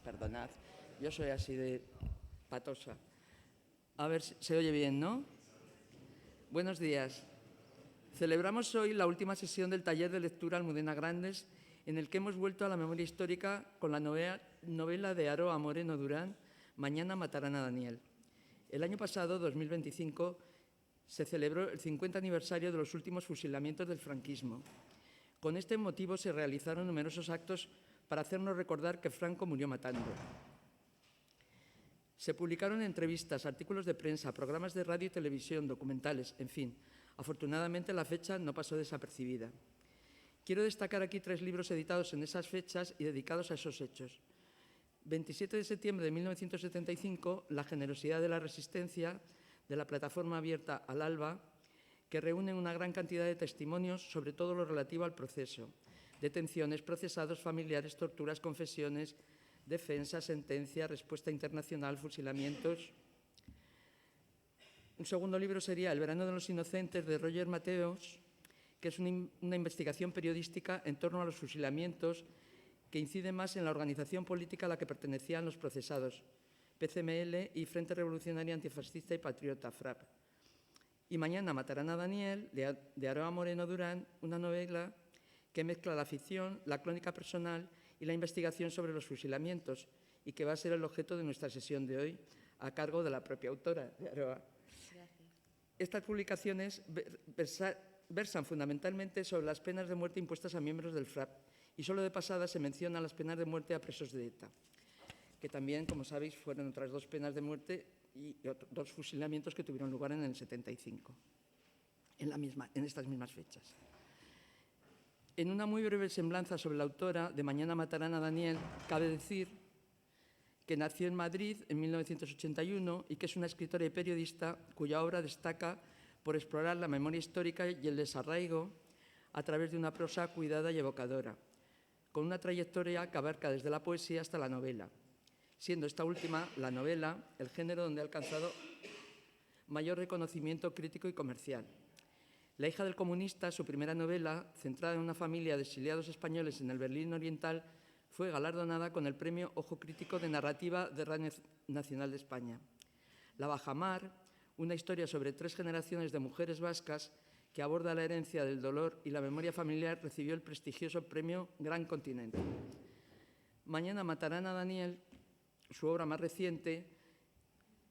Perdonad, yo soy así de patosa. A ver, se oye bien, ¿no? Buenos días. Celebramos hoy la última sesión del taller de lectura Almudena Grandes, en el que hemos vuelto a la memoria histórica con la novela de Aroa Moreno Durán, Mañana matarán a Daniel. El año pasado, 2025, se celebró el 50 aniversario de los últimos fusilamientos del franquismo. Con este motivo se realizaron numerosos actos para hacernos recordar que Franco murió matando. Se publicaron entrevistas, artículos de prensa, programas de radio y televisión, documentales, en fin. Afortunadamente, la fecha no pasó desapercibida. Quiero destacar aquí 3 libros editados en esas fechas y dedicados a esos hechos. 27 de septiembre de 1975, La generosidad de la resistencia, de la plataforma abierta Al Alba, que reúne una gran cantidad de testimonios sobre todo lo relativo al proceso. Detenciones, procesados, familiares, torturas, confesiones, defensa, sentencia, respuesta internacional, fusilamientos. Un segundo libro sería El verano de los inocentes, de Roger Mateos, que es una investigación periodística en torno a los fusilamientos que incide más en la organización política a la que pertenecían los procesados, PCML y Frente Revolucionario Antifascista y Patriota, FRAP. Y Mañana matarán a Daniel, de Aroa Moreno Durán, una novela que mezcla la ficción, la crónica personal y la investigación sobre los fusilamientos, y que va a ser el objeto de nuestra sesión de hoy, a cargo de la propia autora, de Aroa. Gracias. Estas publicaciones versan fundamentalmente sobre las penas de muerte impuestas a miembros del FRAP, y solo de pasada se mencionan las penas de muerte a presos de ETA, que también, como sabéis, fueron otras 2 penas de muerte y 2 fusilamientos que tuvieron lugar en el 75, en estas mismas fechas. En una muy breve semblanza sobre la autora de Mañana matarán a Daniel, cabe decir que nació en Madrid en 1981 y que es una escritora y periodista cuya obra destaca por explorar la memoria histórica y el desarraigo a través de una prosa cuidada y evocadora, con una trayectoria que abarca desde la poesía hasta la novela, siendo esta última, la novela, el género donde ha alcanzado mayor reconocimiento crítico y comercial. La hija del comunista, su primera novela, centrada en una familia de exiliados españoles en el Berlín Oriental, fue galardonada con el premio Ojo Crítico de Narrativa de Radio Nacional de España. La Bajamar, una historia sobre 3 generaciones de mujeres vascas que aborda la herencia del dolor y la memoria familiar, recibió el prestigioso premio Gran Continente. Mañana matarán a Daniel, su obra más reciente,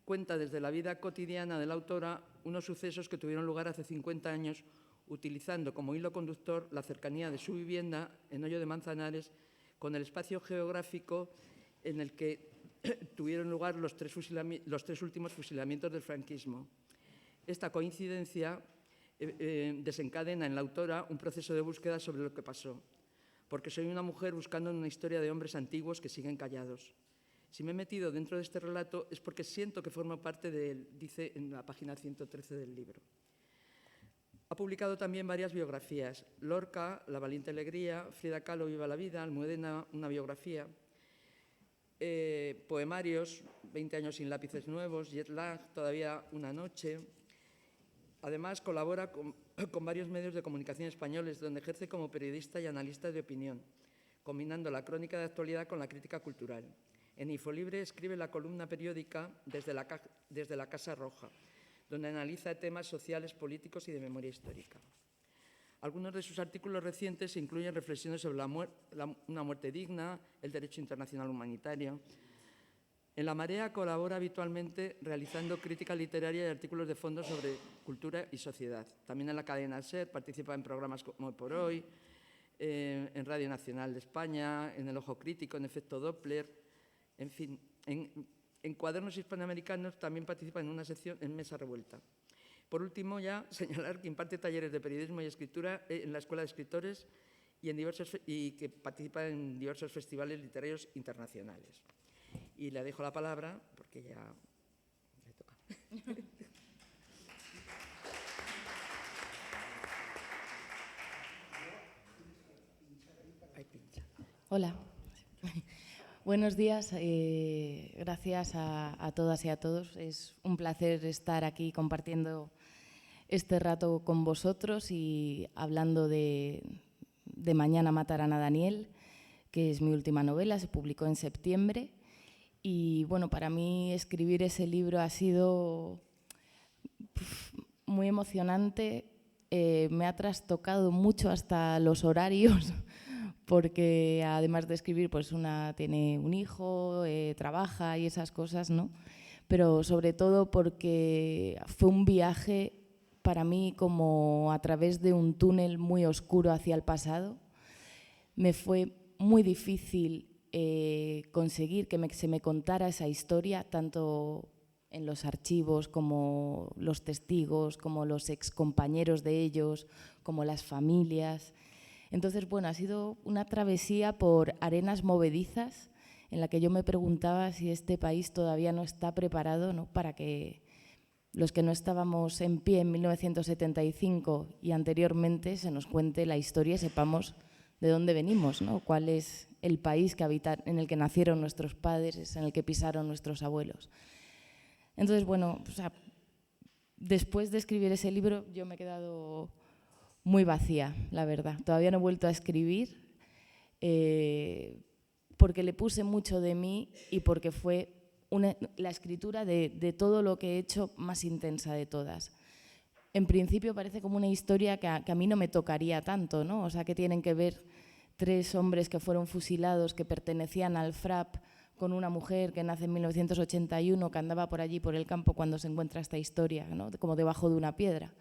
cuenta desde la vida cotidiana de la autora unos sucesos que tuvieron lugar hace 50 años, utilizando como hilo conductor la cercanía de su vivienda en Hoyo de Manzanares con el espacio geográfico en el que tuvieron lugar los 3 últimos fusilamientos del franquismo. Esta coincidencia desencadena en la autora un proceso de búsqueda sobre lo que pasó, porque soy una mujer buscando una historia de hombres antiguos que siguen callados. Si me he metido dentro de este relato es porque siento que formo parte de él, dice en la página 113 del libro. Ha publicado también varias biografías: Lorca, La valiente alegría, Frida Kahlo, Viva la vida, Almudena, una biografía, poemarios, 20 años sin lápices nuevos, Jet Lag, Todavía una noche. Además, colabora con varios medios de comunicación españoles, donde ejerce como periodista y analista de opinión, combinando la crónica de actualidad con la crítica cultural. En Infolibre escribe la columna periódica Desde la Casa Roja, donde analiza temas sociales, políticos y de memoria histórica. Algunos de sus artículos recientes incluyen reflexiones sobre una muerte digna, el derecho internacional humanitario. En La Marea colabora habitualmente realizando crítica literaria y artículos de fondo sobre cultura y sociedad. También en la cadena SER participa en programas como Hoy por Hoy, en Radio Nacional de España, en El Ojo Crítico, en Efecto Doppler, en fin. En Cuadernos Hispanoamericanos también participa en una sección en Mesa Revuelta. Por último, ya señalar que imparte talleres de periodismo y escritura en la Escuela de Escritores y que participa en diversos festivales literarios internacionales. Y le dejo la palabra porque ya le toca. Hola. Buenos días. Gracias a todas y a todos. Es un placer estar aquí compartiendo este rato con vosotros y hablando de Mañana matarán a Daniel. que es mi última novela, se publicó en septiembre. Y bueno, para mí escribir ese libro ha sido muy emocionante. Me ha trastocado mucho hasta los horarios, porque además de escribir, pues una tiene un hijo, trabaja y esas cosas, ¿no? Pero sobre todo porque fue un viaje para mí como a través de un túnel muy oscuro hacia el pasado. Me fue muy difícil conseguir que se me contara esa historia, tanto en los archivos como los testigos, como los excompañeros de ellos, como las familias. Entonces, bueno, ha sido una travesía por arenas movedizas en la que yo me preguntaba si este país todavía no está preparado, ¿no?, para que los que no estábamos en pie en 1975 y anteriormente se nos cuente la historia y sepamos de dónde venimos, ¿no?, cuál es el país en el que nacieron nuestros padres, en el que pisaron nuestros abuelos. Entonces, bueno, o sea, después de escribir ese libro yo me he quedado muy vacía, la verdad. Todavía no he vuelto a escribir porque le puse mucho de mí y porque fue la escritura de todo lo que he hecho más intensa de todas. En principio parece como una historia que a mí no me tocaría tanto, ¿no? O sea, que tienen que ver 3 hombres que fueron fusilados, que pertenecían al FRAP, con una mujer que nace en 1981, que andaba por allí, por el campo, cuando se encuentra esta historia, ¿no?, como debajo de una piedra.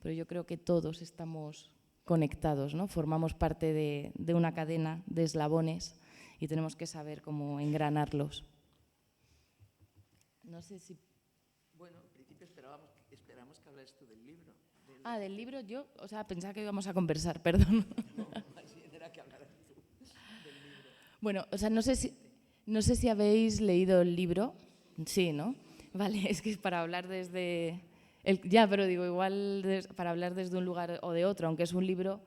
Pero yo creo que todos estamos conectados, ¿no? Formamos parte de una cadena de eslabones y tenemos que saber cómo engranarlos. No sé si... Bueno, en principio esperamos que hablaras tú del libro. Del libro yo, o sea, pensaba que íbamos a conversar, perdón. No, más bien era que hablaras tú del libro. Bueno, o sea, no sé si habéis leído el libro. Sí, ¿no? Vale, es que es para hablar desde... ya, pero digo, igual para hablar desde un lugar o de otro, aunque es un libro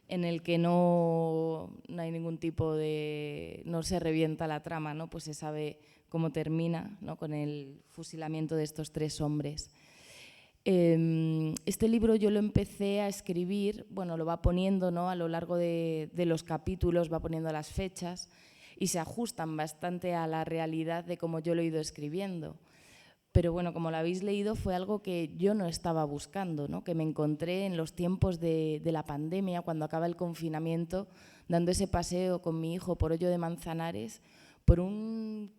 en el que no hay ningún tipo de... no se revienta la trama, ¿no? Pues se sabe cómo termina, ¿no?, con el fusilamiento de estos 3 hombres. Este libro yo lo empecé a escribir, bueno, lo va poniendo, ¿no?, a lo largo de los capítulos, va poniendo las fechas y se ajustan bastante a la realidad de cómo yo lo he ido escribiendo. Pero bueno, como lo habéis leído, fue algo que yo no estaba buscando, ¿no?, que me encontré en los tiempos de la pandemia, cuando acaba el confinamiento, dando ese paseo con mi hijo por Hoyo de Manzanares, por un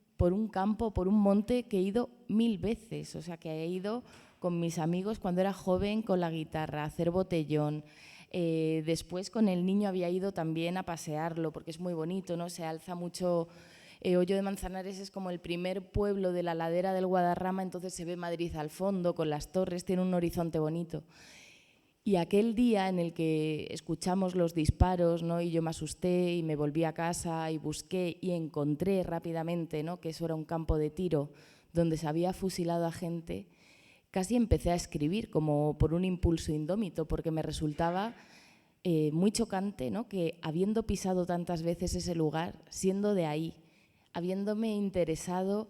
campo, por un monte que he ido 1000 veces, o sea, que he ido con mis amigos cuando era joven con la guitarra, a hacer botellón. Después con el niño había ido también a pasearlo, porque es muy bonito, ¿no? Se alza mucho. Hoyo de Manzanares es como el primer pueblo de la ladera del Guadarrama, entonces se ve Madrid al fondo, con las torres, tiene un horizonte bonito. Y aquel día en el que escuchamos los disparos, ¿no?, y yo me asusté y me volví a casa y busqué y encontré rápidamente, ¿no?, que eso era un campo de tiro donde se había fusilado a gente, casi empecé a escribir como por un impulso indómito, porque me resultaba muy chocante, ¿no?, que habiendo pisado tantas veces ese lugar, siendo de ahí, habiéndome interesado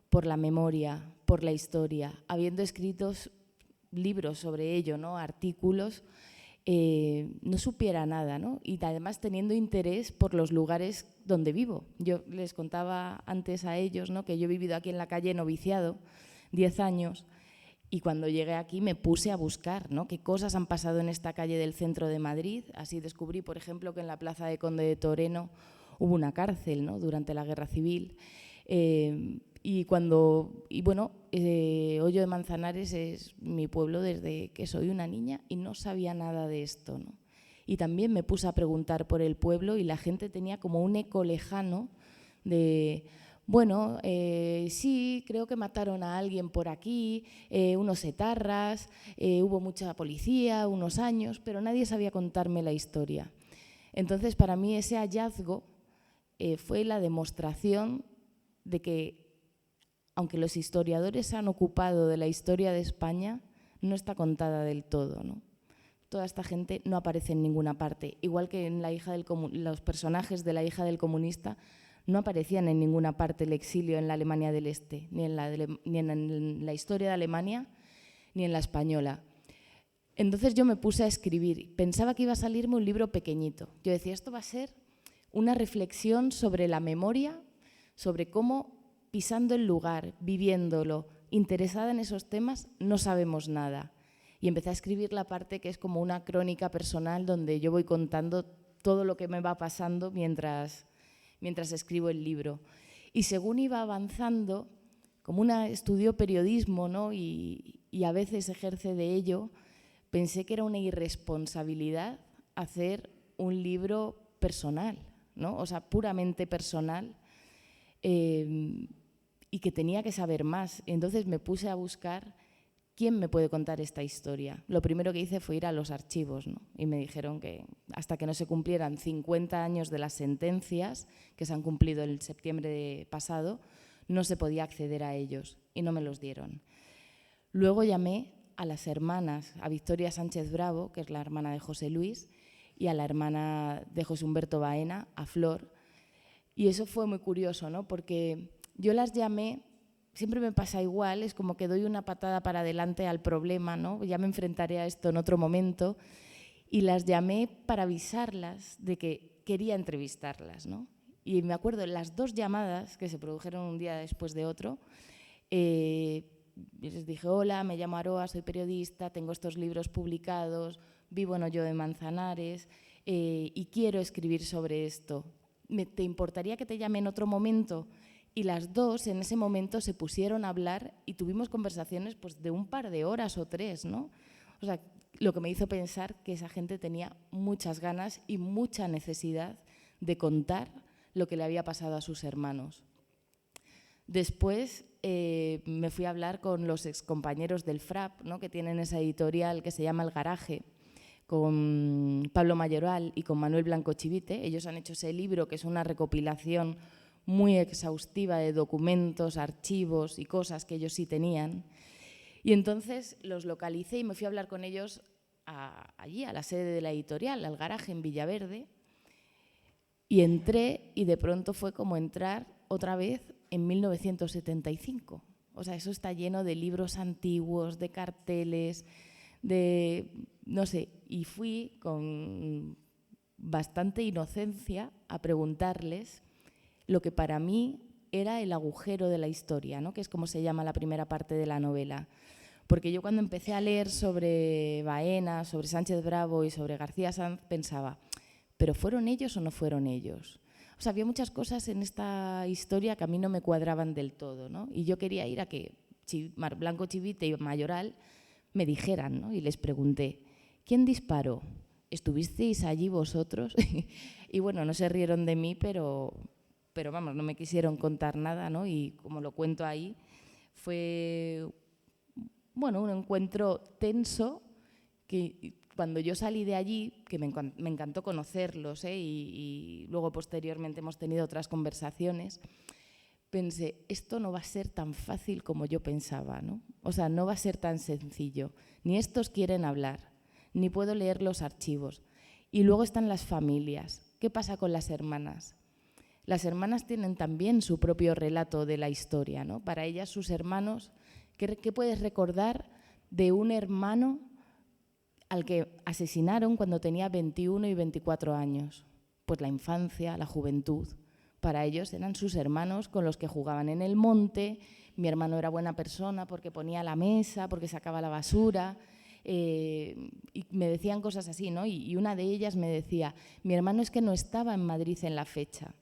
por la memoria, por la historia, habiendo escrito libros sobre ello, ¿no?, artículos, no supiera nada, ¿no?, y además teniendo interés por los lugares donde vivo. Yo les contaba antes a ellos, ¿no?, que yo he vivido aquí en la calle Noviciado 10 años y cuando llegué aquí me puse a buscar, ¿no?, qué cosas han pasado en esta calle del centro de Madrid. Así descubrí, por ejemplo, que en la plaza de Conde de Toreno hubo una cárcel, ¿no?, durante la Guerra Civil. Hoyo de Manzanares es mi pueblo desde que soy una niña y no sabía nada de esto, ¿no? Y también me puse a preguntar por el pueblo y la gente tenía como un eco lejano de, bueno, sí, creo que mataron a alguien por aquí, unos etarras, hubo mucha policía, unos años, pero nadie sabía contarme la historia. Entonces, para mí ese hallazgo fue la demostración de que, aunque los historiadores se han ocupado de la historia de España, no está contada del todo, ¿no? Toda esta gente no aparece en ninguna parte. Igual que en los personajes de La hija del comunista no aparecían en ninguna parte el exilio en la Alemania del Este, ni en la historia de Alemania, ni en la española. Entonces yo me puse a escribir. Pensaba que iba a salirme un libro pequeñito. Yo decía, esto va a ser una reflexión sobre la memoria, sobre cómo pisando el lugar, viviéndolo, interesada en esos temas, no sabemos nada. Y empecé a escribir la parte que es como una crónica personal donde yo voy contando todo lo que me va pasando mientras escribo el libro. Y según iba avanzando, como una estudió periodismo, ¿no? y a veces ejerce de ello, pensé que era una irresponsabilidad hacer un libro personal, ¿no? O sea, puramente personal, y que tenía que saber más. Entonces me puse a buscar quién me puede contar esta historia. Lo primero que hice fue ir a los archivos, ¿no? Y me dijeron que hasta que no se cumplieran 50 años de las sentencias, que se han cumplido el septiembre pasado, no se podía acceder a ellos y no me los dieron. Luego llamé a las hermanas, a Victoria Sánchez Bravo, que es la hermana de José Luis, y a la hermana de José Humberto Baena, a Flor. Y eso fue muy curioso, ¿no? Porque yo las llamé, siempre me pasa igual, es como que doy una patada para adelante al problema, ¿no? Ya me enfrentaré a esto en otro momento, y las llamé para avisarlas de que quería entrevistarlas, ¿no? Y me acuerdo, las 2 llamadas que se produjeron un día después de otro, les dije: hola, me llamo Aroa, soy periodista, tengo estos libros publicados, vivo en Hoyo de Manzanares y quiero escribir sobre esto. ¿Te importaría que te llame en otro momento? Y las 2 en ese momento se pusieron a hablar y tuvimos conversaciones pues, de un par de horas o 3, ¿no? O sea, lo que me hizo pensar que esa gente tenía muchas ganas y mucha necesidad de contar lo que le había pasado a sus hermanos. Después me fui a hablar con los excompañeros del FRAP, ¿no? Que tienen esa editorial que se llama El Garaje, con Pablo Mayoral y con Manuel Blanco Chivite. Ellos han hecho ese libro, que es una recopilación muy exhaustiva de documentos, archivos y cosas que ellos sí tenían. Y entonces los localicé y me fui a hablar con ellos allí, a la sede de la editorial, al Garaje, en Villaverde. Y entré y de pronto fue como entrar otra vez en 1975. O sea, eso está lleno de libros antiguos, de carteles, de no sé. Y fui con bastante inocencia a preguntarles lo que para mí era el agujero de la historia, ¿no? Que es como se llama la primera parte de la novela. Porque yo cuando empecé a leer sobre Baena, sobre Sánchez Bravo y sobre García Sanz, pensaba, ¿pero fueron ellos o no fueron ellos? O sea, había muchas cosas en esta historia que a mí no me cuadraban del todo, ¿no? Y yo quería ir a que Blanco Chivite y Mayoral me dijeran, ¿no? Y les pregunté, ¿quién disparó? ¿Estuvisteis allí vosotros? Y bueno, no se rieron de mí, pero vamos, no me quisieron contar nada, ¿no? Y como lo cuento ahí, fue, bueno, un encuentro tenso que cuando yo salí de allí, que me encantó conocerlos, y luego posteriormente hemos tenido otras conversaciones, pensé, esto no va a ser tan fácil como yo pensaba, ¿no? O sea, no va a ser tan sencillo. Ni estos quieren hablar, ni puedo leer los archivos. Y luego están las familias. ¿Qué pasa con las hermanas? Las hermanas tienen también su propio relato de la historia, ¿no? Para ellas, sus hermanos, ¿qué puedes recordar de un hermano al que asesinaron cuando tenía 21 y 24 años? Pues la infancia, la juventud. Para ellos eran sus hermanos con los que jugaban en el monte. Mi hermano era buena persona porque ponía la mesa, porque sacaba la basura. Y me decían cosas así, ¿no? Y una de ellas me decía, mi hermano es que no estaba en Madrid en la fecha.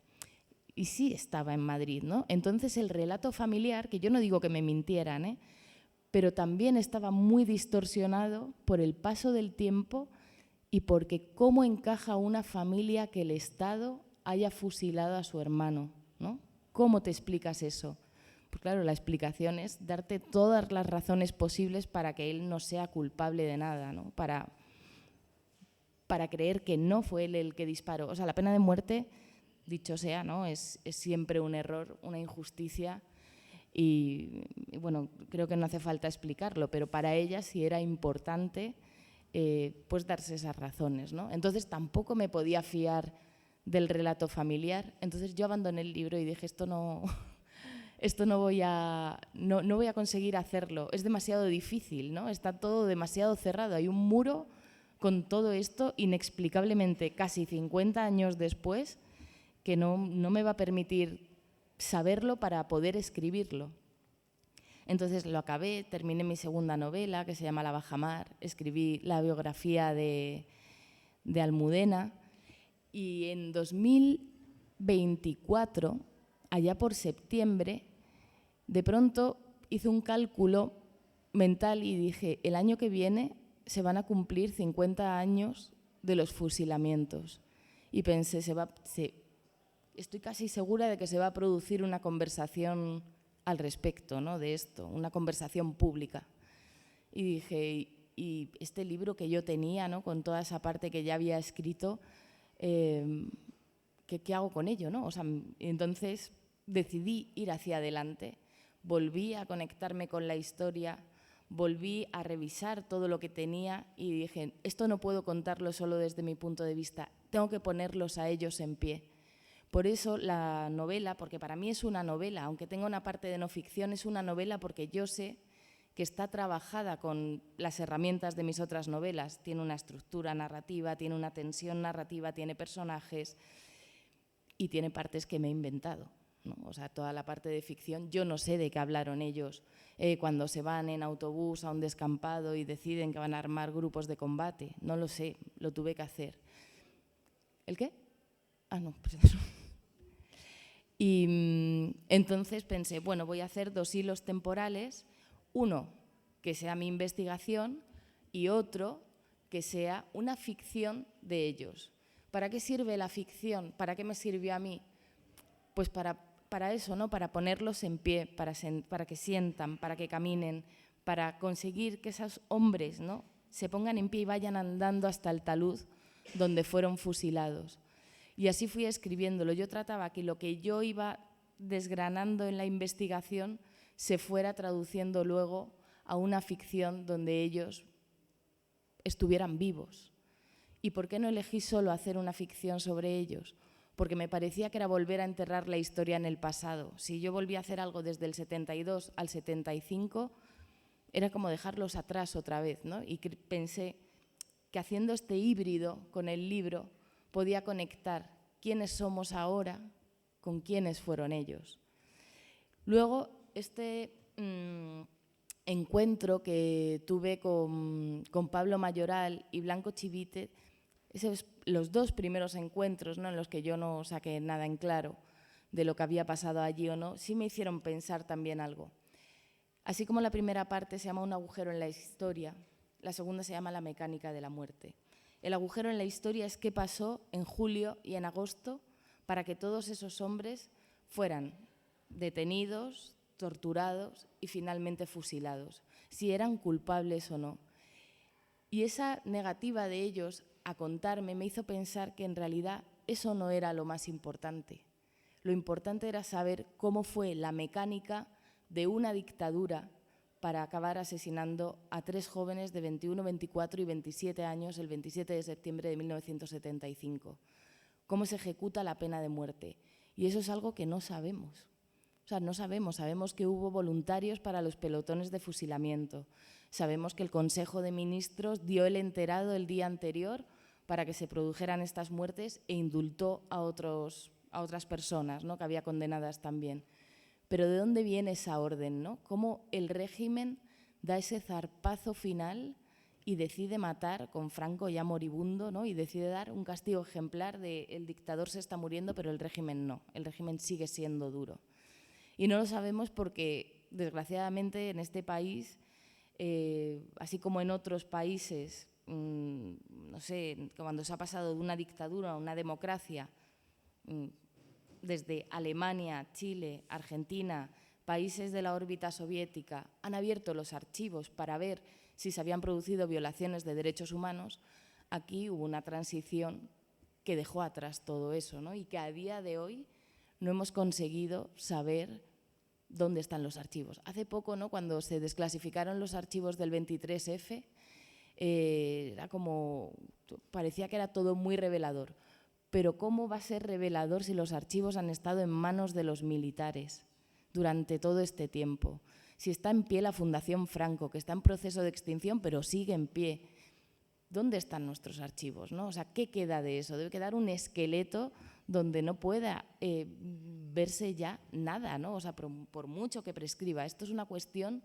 Y sí estaba en Madrid, ¿no? Entonces el relato familiar, que yo no digo que me mintieran, ¿eh? Pero también estaba muy distorsionado por el paso del tiempo y porque cómo encaja una familia que el Estado haya fusilado a su hermano, ¿no? ¿Cómo te explicas eso? Pues claro, la explicación es darte todas las razones posibles para que él no sea culpable de nada, ¿no? Para creer que no fue él el que disparó. O sea, la pena de muerte, dicho sea, ¿no? Es siempre un error, una injusticia. Y bueno, creo que no hace falta explicarlo, pero para ella sí era importante pues darse esas razones, ¿no? Entonces tampoco me podía fiar del relato familiar. Entonces yo abandoné el libro y dije, esto no voy a conseguir hacerlo, es demasiado difícil, ¿no? Está todo demasiado cerrado, hay un muro con todo esto inexplicablemente casi 50 años después que no me va a permitir saberlo para poder escribirlo. Entonces lo acabé, terminé mi segunda novela, que se llama La Bajamar, escribí la biografía de Almudena, y en 2024, allá por septiembre, de pronto hice un cálculo mental y dije, el año que viene se van a cumplir 50 años de los fusilamientos. Y pensé, estoy casi segura de que se va a producir una conversación al respecto, ¿no?, de esto, una conversación pública. Y dije, y este libro que yo tenía, ¿no?, con toda esa parte que ya había escrito, ¿qué hago con ello, ¿no? O sea, entonces decidí ir hacia adelante, volví a conectarme con la historia, volví a revisar todo lo que tenía y dije, esto no puedo contarlo solo desde mi punto de vista, tengo que ponerlos a ellos en pie. Por eso la novela, porque para mí es una novela, aunque tenga una parte de no ficción, es una novela porque yo sé que está trabajada con las herramientas de mis otras novelas. Tiene una estructura narrativa, tiene una tensión narrativa, tiene personajes y tiene partes que me he inventado, ¿no? O sea, toda la parte de ficción, yo no sé de qué hablaron ellos cuando se van en autobús a un descampado y deciden que van a armar grupos de combate. No lo sé, lo tuve que hacer. ¿El qué? Ah, no, pues eso. Y entonces pensé, bueno, voy a hacer 2 hilos temporales, uno que sea mi investigación y otro que sea una ficción de ellos. ¿Para qué sirve la ficción? ¿Para qué me sirvió a mí? Pues para eso, ¿no? Para ponerlos en pie, para que sientan, para que caminen, para conseguir que esos hombres, ¿no?, se pongan en pie y vayan andando hasta el talud donde fueron fusilados. Y así fui escribiéndolo. Yo trataba que lo que yo iba desgranando en la investigación se fuera traduciendo luego a una ficción donde ellos estuvieran vivos. ¿Y por qué no elegí solo hacer una ficción sobre ellos? Porque me parecía que era volver a enterrar la historia en el pasado. Si yo volvía a hacer algo desde el 72 al 75, era como dejarlos atrás otra vez, ¿no? Y pensé que haciendo este híbrido con el libro podía conectar quiénes somos ahora con quiénes fueron ellos. Luego, este encuentro que tuve con Pablo Mayoral y Blanco Chivite, esos los 2 primeros encuentros, ¿no?, en los que yo no saqué nada en claro de lo que había pasado allí o no, sí me hicieron pensar también algo. Así como la primera parte se llama Un agujero en la historia, la segunda se llama La mecánica de la muerte. El agujero en la historia es qué pasó en julio y en agosto para que todos esos hombres fueran detenidos, torturados y finalmente fusilados, si eran culpables o no. Y esa negativa de ellos a contarme me hizo pensar que en realidad eso no era lo más importante. Lo importante era saber cómo fue la mecánica de una dictadura para acabar asesinando a 3 jóvenes de 21, 24 y 27 años el 27 de septiembre de 1975. Cómo se ejecuta la pena de muerte. Y eso es algo que no sabemos. O sea, no sabemos que hubo voluntarios para los pelotones de fusilamiento. Sabemos que el Consejo de Ministros dio el enterado el día anterior para que se produjeran estas muertes e indultó a otras personas, ¿no?, que había condenadas también. Pero ¿de dónde viene esa orden, ¿no? ¿Cómo el régimen da ese zarpazo final y decide matar con Franco ya moribundo, ¿no?, y decide dar un castigo ejemplar de el dictador se está muriendo, pero el régimen no, el régimen sigue siendo duro? Y no lo sabemos porque, desgraciadamente, en este país, así como en otros países, no sé, cuando se ha pasado de una dictadura a una democracia, desde Alemania, Chile, Argentina, países de la órbita soviética, han abierto los archivos para ver si se habían producido violaciones de derechos humanos, aquí hubo una transición que dejó atrás todo eso, ¿no?, y que a día de hoy no hemos conseguido saber dónde están los archivos. Hace poco, ¿no?, cuando se desclasificaron los archivos del 23F, era como, parecía que era todo muy revelador. Pero ¿cómo va a ser revelador si los archivos han estado en manos de los militares durante todo este tiempo? Si está en pie la Fundación Franco, que está en proceso de extinción, pero sigue en pie. ¿Dónde están nuestros archivos, ¿no? O sea, ¿qué queda de eso? Debe quedar un esqueleto donde no pueda verse ya nada, ¿no? O sea, por mucho que prescriba. Esto es una cuestión,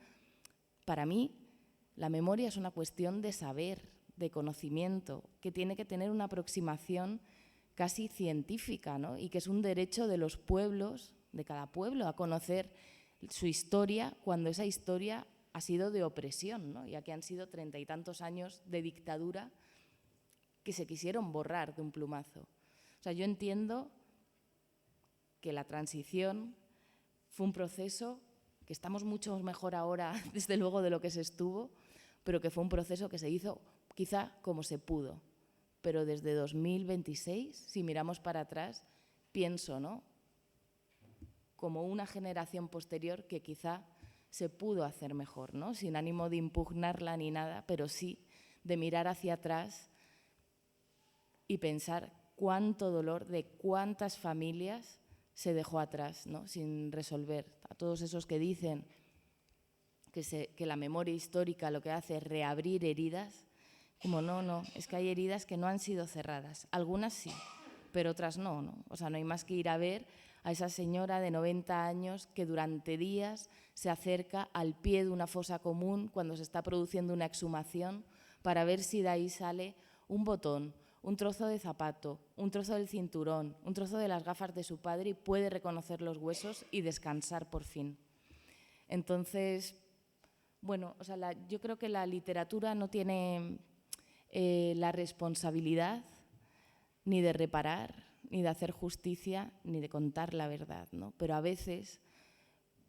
para mí, la memoria es una cuestión de saber, de conocimiento, que tiene que tener una aproximación casi científica, ¿no? Y que es un derecho de los pueblos, de cada pueblo, a conocer su historia cuando esa historia ha sido de opresión, ¿no? Ya que han sido 30 y tantos años de dictadura que se quisieron borrar de un plumazo. O sea, yo entiendo que la transición fue un proceso que estamos mucho mejor ahora, desde luego, de lo que se estuvo, pero que fue un proceso que se hizo quizá como se pudo. Pero desde 2026, si miramos para atrás, pienso, ¿no?, como una generación posterior que quizá se pudo hacer mejor, ¿no?, sin ánimo de impugnarla ni nada, pero sí de mirar hacia atrás y pensar cuánto dolor de cuántas familias se dejó atrás, ¿no?, sin resolver. A todos esos que dicen que la memoria histórica lo que hace es reabrir heridas, como no, es que hay heridas que no han sido cerradas. Algunas sí, pero otras no, ¿no? O sea, no hay más que ir a ver a esa señora de 90 años que durante días se acerca al pie de una fosa común cuando se está produciendo una exhumación para ver si de ahí sale un botón, un trozo de zapato, un trozo del cinturón, un trozo de las gafas de su padre y puede reconocer los huesos y descansar por fin. Entonces, bueno, o sea, yo creo que la literatura no tiene la responsabilidad ni de reparar, ni de hacer justicia, ni de contar la verdad, ¿no? Pero a veces,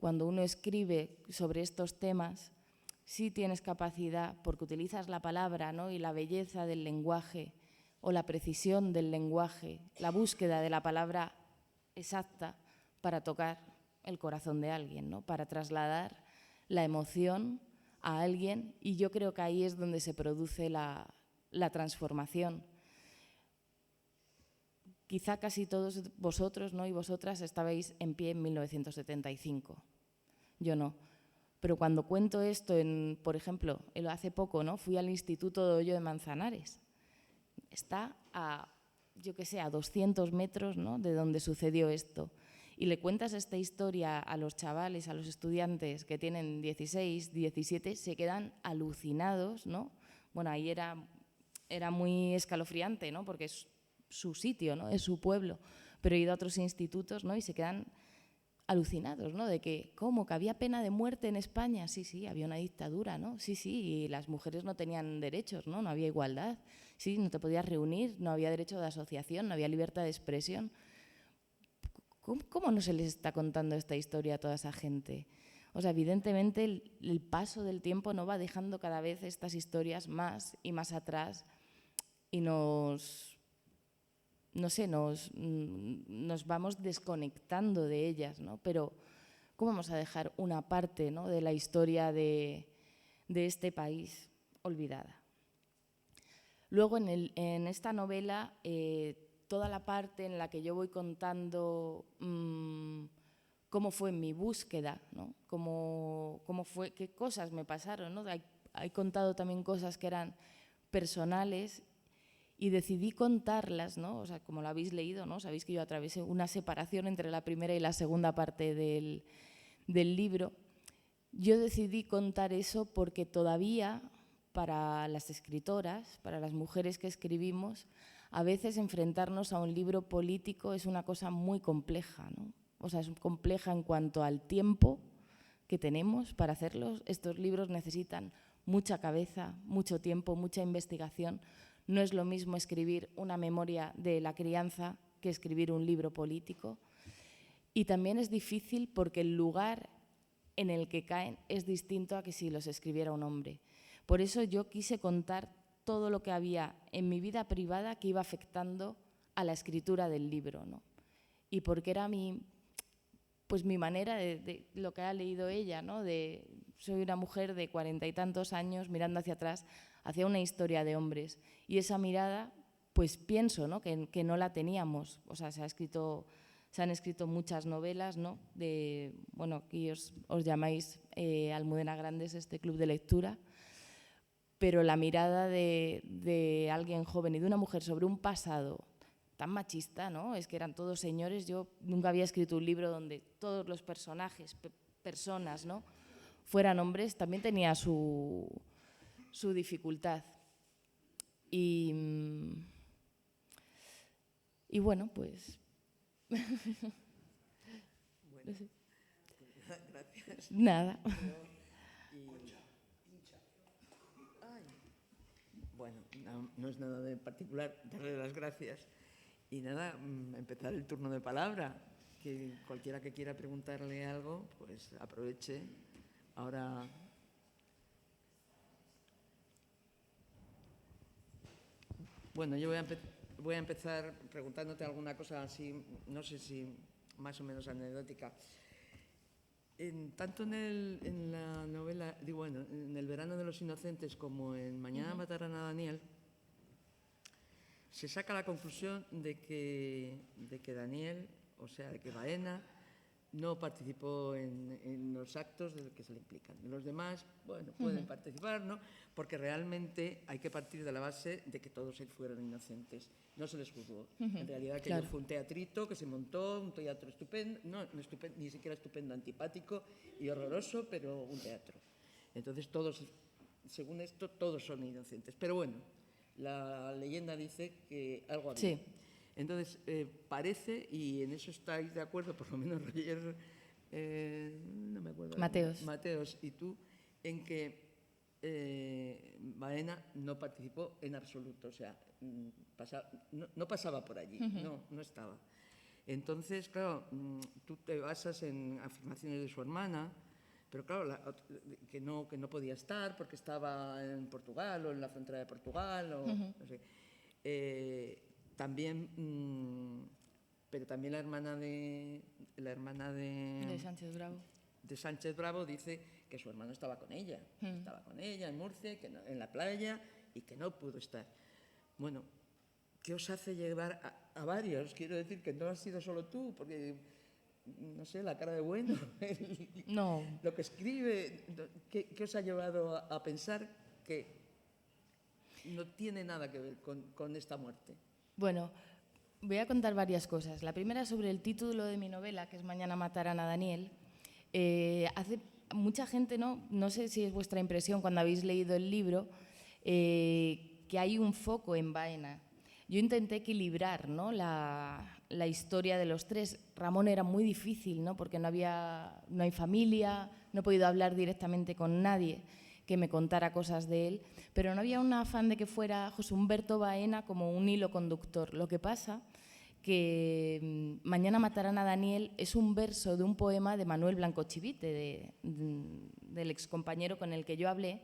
cuando uno escribe sobre estos temas, sí tienes capacidad, porque utilizas la palabra, ¿no?, y la belleza del lenguaje o la precisión del lenguaje, la búsqueda de la palabra exacta para tocar el corazón de alguien, ¿no?, para trasladar la emoción a alguien, y yo creo que ahí es donde se produce la transformación. Quizá casi todos vosotros, ¿no?, y vosotras estabais en pie en 1975. Yo no. Pero cuando cuento esto, por ejemplo, hace poco, ¿no?, fui al Instituto de Hoyo de Manzanares. Está yo qué sé, a 200 metros, ¿no?, de donde sucedió esto. Y le cuentas esta historia a los chavales, a los estudiantes que tienen 16, 17, se quedan alucinados, ¿no? Bueno, ahí era muy escalofriante, ¿no?, porque es su sitio, ¿no?, es su pueblo. Pero he ido a otros institutos, ¿no?, y se quedan alucinados, ¿no?, de que, ¿cómo? ¿Que había pena de muerte en España? Sí, había una dictadura, ¿no? Sí, y las mujeres no tenían derechos, ¿no? No había igualdad. Sí, no te podías reunir, no había derecho de asociación, no había libertad de expresión. ¿Cómo no se les está contando esta historia a toda esa gente? O sea, evidentemente el paso del tiempo no va dejando cada vez estas historias más y más atrás y nos vamos desconectando de ellas, ¿no? Pero ¿cómo vamos a dejar una parte, ¿no?, de la historia de este país olvidada? Luego, en esta novela, toda la parte en la que yo voy contando cómo fue mi búsqueda, ¿no?, cómo fue, qué cosas me pasaron, ¿no? He contado también cosas que eran personales y decidí contarlas, ¿no? O sea, como lo habéis leído, ¿no? Sabéis que yo atravesé una separación entre la primera y la segunda parte del libro. Yo decidí contar eso porque todavía, para las escritoras, para las mujeres que escribimos, a veces enfrentarnos a un libro político es una cosa muy compleja, ¿no? O sea, es compleja en cuanto al tiempo que tenemos para hacerlos. Estos libros necesitan mucha cabeza, mucho tiempo, mucha investigación. No es lo mismo escribir una memoria de la crianza que escribir un libro político. Y también es difícil porque el lugar en el que caen es distinto a que si los escribiera un hombre. Por eso yo quise contar todo lo que había en mi vida privada que iba afectando a la escritura del libro, ¿no? Y porque era mi manera de lo que ha leído ella, ¿no? Soy una mujer de 40 y tantos años mirando hacia atrás, hacia una historia de hombres. Y esa mirada, pues pienso, ¿no?, que no la teníamos. O sea, se han escrito muchas novelas, ¿no? Bueno, aquí os llamáis Almudena Grandes, este club de lectura, pero la mirada de alguien joven y de una mujer sobre un pasado tan machista, ¿no? Es que eran todos señores. Yo nunca había escrito un libro donde todos los personajes, personas, ¿no?, fueran hombres. También tenía su dificultad. Y bueno, pues... Bueno, no sé. gracias. Nada. Bueno, no es nada de particular darle las gracias. Y nada, empezar el turno de palabra. Que cualquiera que quiera preguntarle algo, pues aproveche. Ahora... Bueno, yo voy a empezar preguntándote alguna cosa así, no sé si más o menos anecdótica. Tanto en la novela, digo, bueno, en El verano de los inocentes como en Mañana matarán a Daniel, se saca la conclusión de que Daniel, o sea, de que Baena, no participó en los actos de los que se le implican. Los demás, bueno, pueden participar, ¿no? Porque realmente hay que partir de la base de que todos fueron inocentes. No se les juzgó. En realidad aquello fue un teatrito que se montó, un teatro estupendo, no estupendo, ni siquiera estupendo, antipático y horroroso, pero un teatro. Entonces todos, según esto, todos son inocentes. Pero bueno, la leyenda dice que algo había. Sí. Entonces, parece, y en eso estáis de acuerdo, por lo menos Roger, no me acuerdo. Mateos y tú, en que Baena no participó en absoluto, o sea, no pasaba por allí, no estaba. Entonces, claro, tú te basas en afirmaciones de su hermana, pero claro, que no podía estar porque estaba en Portugal o en la frontera de Portugal, o no sé. También, pero también la hermana de Sánchez Bravo. De Sánchez Bravo dice que su hermano estaba con ella, en Murcia, en la playa, y que no pudo estar. Bueno, ¿qué os hace llevar a varios? Quiero decir que no has sido solo tú, porque, no sé, la cara de bueno, No. lo que escribe, ¿qué os ha llevado a pensar que no tiene nada que ver con esta muerte? Bueno, voy a contar varias cosas. La primera sobre el título de mi novela, que es Mañana matarán a Daniel. Hace mucha gente, no sé si es vuestra impresión cuando habéis leído el libro, que hay un foco en Baena. Yo intenté equilibrar, ¿no?, la historia de los tres. Ramón era muy difícil, ¿no?, porque no hay familia, no he podido hablar directamente con nadie que me contara cosas de él, pero no había un afán de que fuera José Humberto Baena como un hilo conductor. Lo que pasa que Mañana matarán a Daniel es un verso de un poema de Manuel Blanco Chivite, del excompañero con el que yo hablé,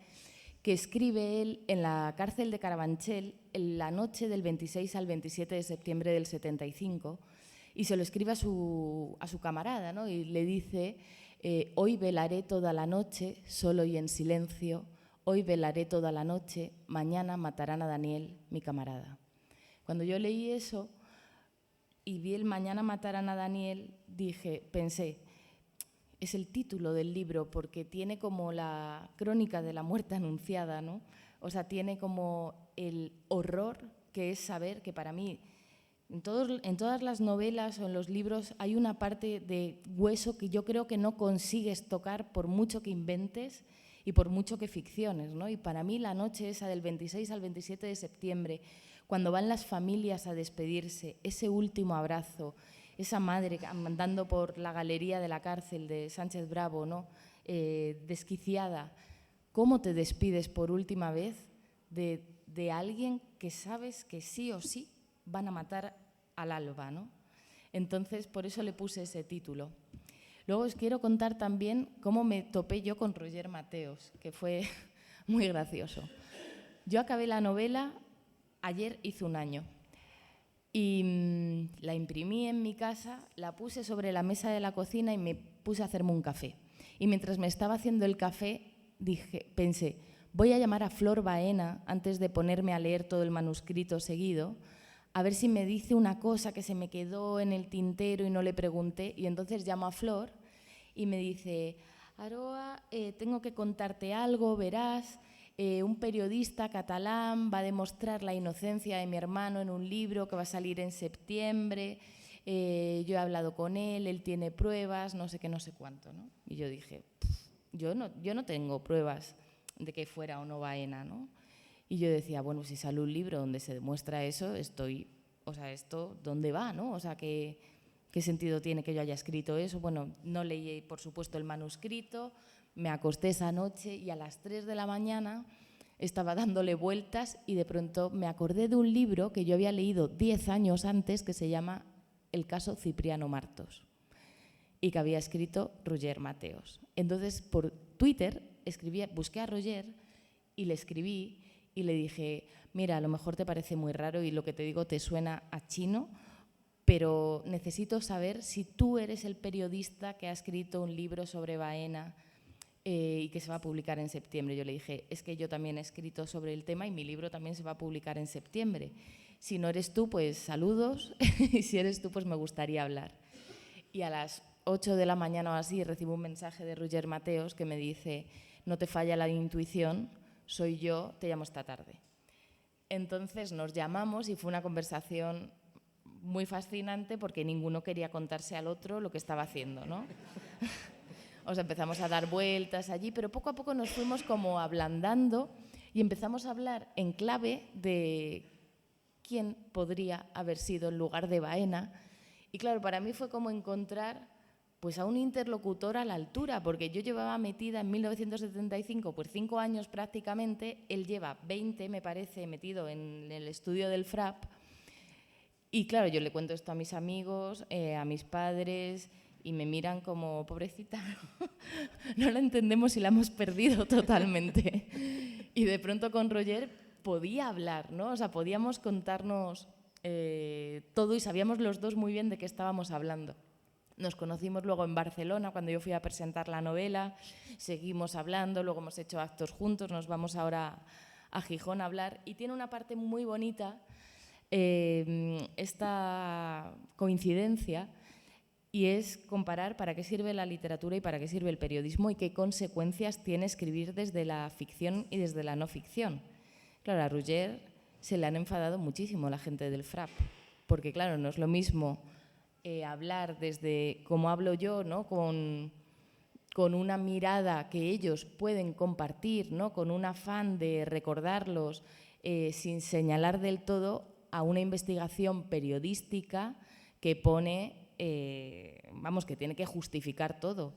que escribe él en la cárcel de Carabanchel en la noche del 26 al 27 de septiembre del 75, y se lo escribe a su camarada, ¿no?, y le dice: hoy velaré toda la noche, solo y en silencio, hoy velaré toda la noche, mañana matarán a Daniel, mi camarada. Cuando yo leí eso y vi el Mañana matarán a Daniel, pensé, es el título del libro, porque tiene como la crónica de la muerte anunciada, ¿no? O sea, tiene como el horror que es saber que, para mí, en todas las novelas o en los libros hay una parte de hueso que yo creo que no consigues tocar por mucho que inventes y por mucho que ficciones, ¿no? Y para mí la noche esa del 26 al 27 de septiembre, cuando van las familias a despedirse, ese último abrazo, esa madre andando por la galería de la cárcel de Sánchez Bravo, ¿no?, desquiciada, ¿cómo te despides por última vez de alguien que sabes que sí o sí van a matar al alba, ¿no? Entonces, por eso le puse ese título. Luego os quiero contar también cómo me topé yo con Roger Mateos, que fue muy gracioso. Yo acabé la novela, ayer hizo un año, y la imprimí en mi casa, la puse sobre la mesa de la cocina y me puse a hacerme un café. Y mientras me estaba haciendo el café, pensé, voy a llamar a Flor Baena antes de ponerme a leer todo el manuscrito seguido, a ver si me dice una cosa que se me quedó en el tintero y no le pregunté. Y entonces llamo a Flor y me dice: Aroa, tengo que contarte algo, verás, un periodista catalán va a demostrar la inocencia de mi hermano en un libro que va a salir en septiembre, yo he hablado con él tiene pruebas, no sé qué, no sé cuánto, ¿no? Y yo dije, yo no tengo pruebas de que fuera o no Baena, ¿no? Y yo decía, bueno, si sale un libro donde se demuestra eso, esto, ¿dónde va, no? O sea, ¿qué sentido tiene que yo haya escrito eso? Bueno, no leí, por supuesto, el manuscrito, me acosté esa noche y a las 3 de la mañana estaba dándole vueltas y de pronto me acordé de un libro que yo había leído 10 años antes que se llama El caso Cipriano Martos y que había escrito Roger Mateos. Entonces, por Twitter busqué a Roger y le escribí y le dije, mira, a lo mejor te parece muy raro y lo que te digo te suena a chino, pero necesito saber si tú eres el periodista que ha escrito un libro sobre Baena y que se va a publicar en septiembre. Yo le dije, es que yo también he escrito sobre el tema y mi libro también se va a publicar en septiembre. Si no eres tú, pues saludos, y si eres tú, pues me gustaría hablar. Y a las 8 de la mañana o así recibo un mensaje de Roger Mateos que me dice, no te falla la intuición, soy yo, te llamo esta tarde. Entonces nos llamamos y fue una conversación muy fascinante porque ninguno quería contarse al otro lo que estaba haciendo, ¿no? O sea, empezamos a dar vueltas allí, pero poco a poco nos fuimos como ablandando y empezamos a hablar en clave de quién podría haber sido el lugar de Baena. Y claro, para mí fue como encontrar pues, a un interlocutor a la altura, porque yo llevaba metida en 1975, pues 5 años prácticamente, él lleva 20, me parece, metido en el estudio del FRAP. Y claro, yo le cuento esto a mis amigos, a mis padres, y me miran como, pobrecita, no la entendemos y la hemos perdido totalmente. Y de pronto con Roger podía hablar, ¿no? O sea, podíamos contarnos todo y sabíamos los dos muy bien de qué estábamos hablando. Nos conocimos luego en Barcelona cuando yo fui a presentar la novela, seguimos hablando, luego hemos hecho actos juntos, nos vamos ahora a Gijón a hablar y tiene una parte muy bonita esta coincidencia y es comparar para qué sirve la literatura y para qué sirve el periodismo y qué consecuencias tiene escribir desde la ficción y desde la no ficción. Claro, a Roger se le han enfadado muchísimo la gente del FRAP, porque claro, no es lo mismo hablar desde como hablo yo, ¿no? con una mirada que ellos pueden compartir, ¿no? Con un afán de recordarlos sin señalar del todo a una investigación periodística que pone, que tiene que justificar todo.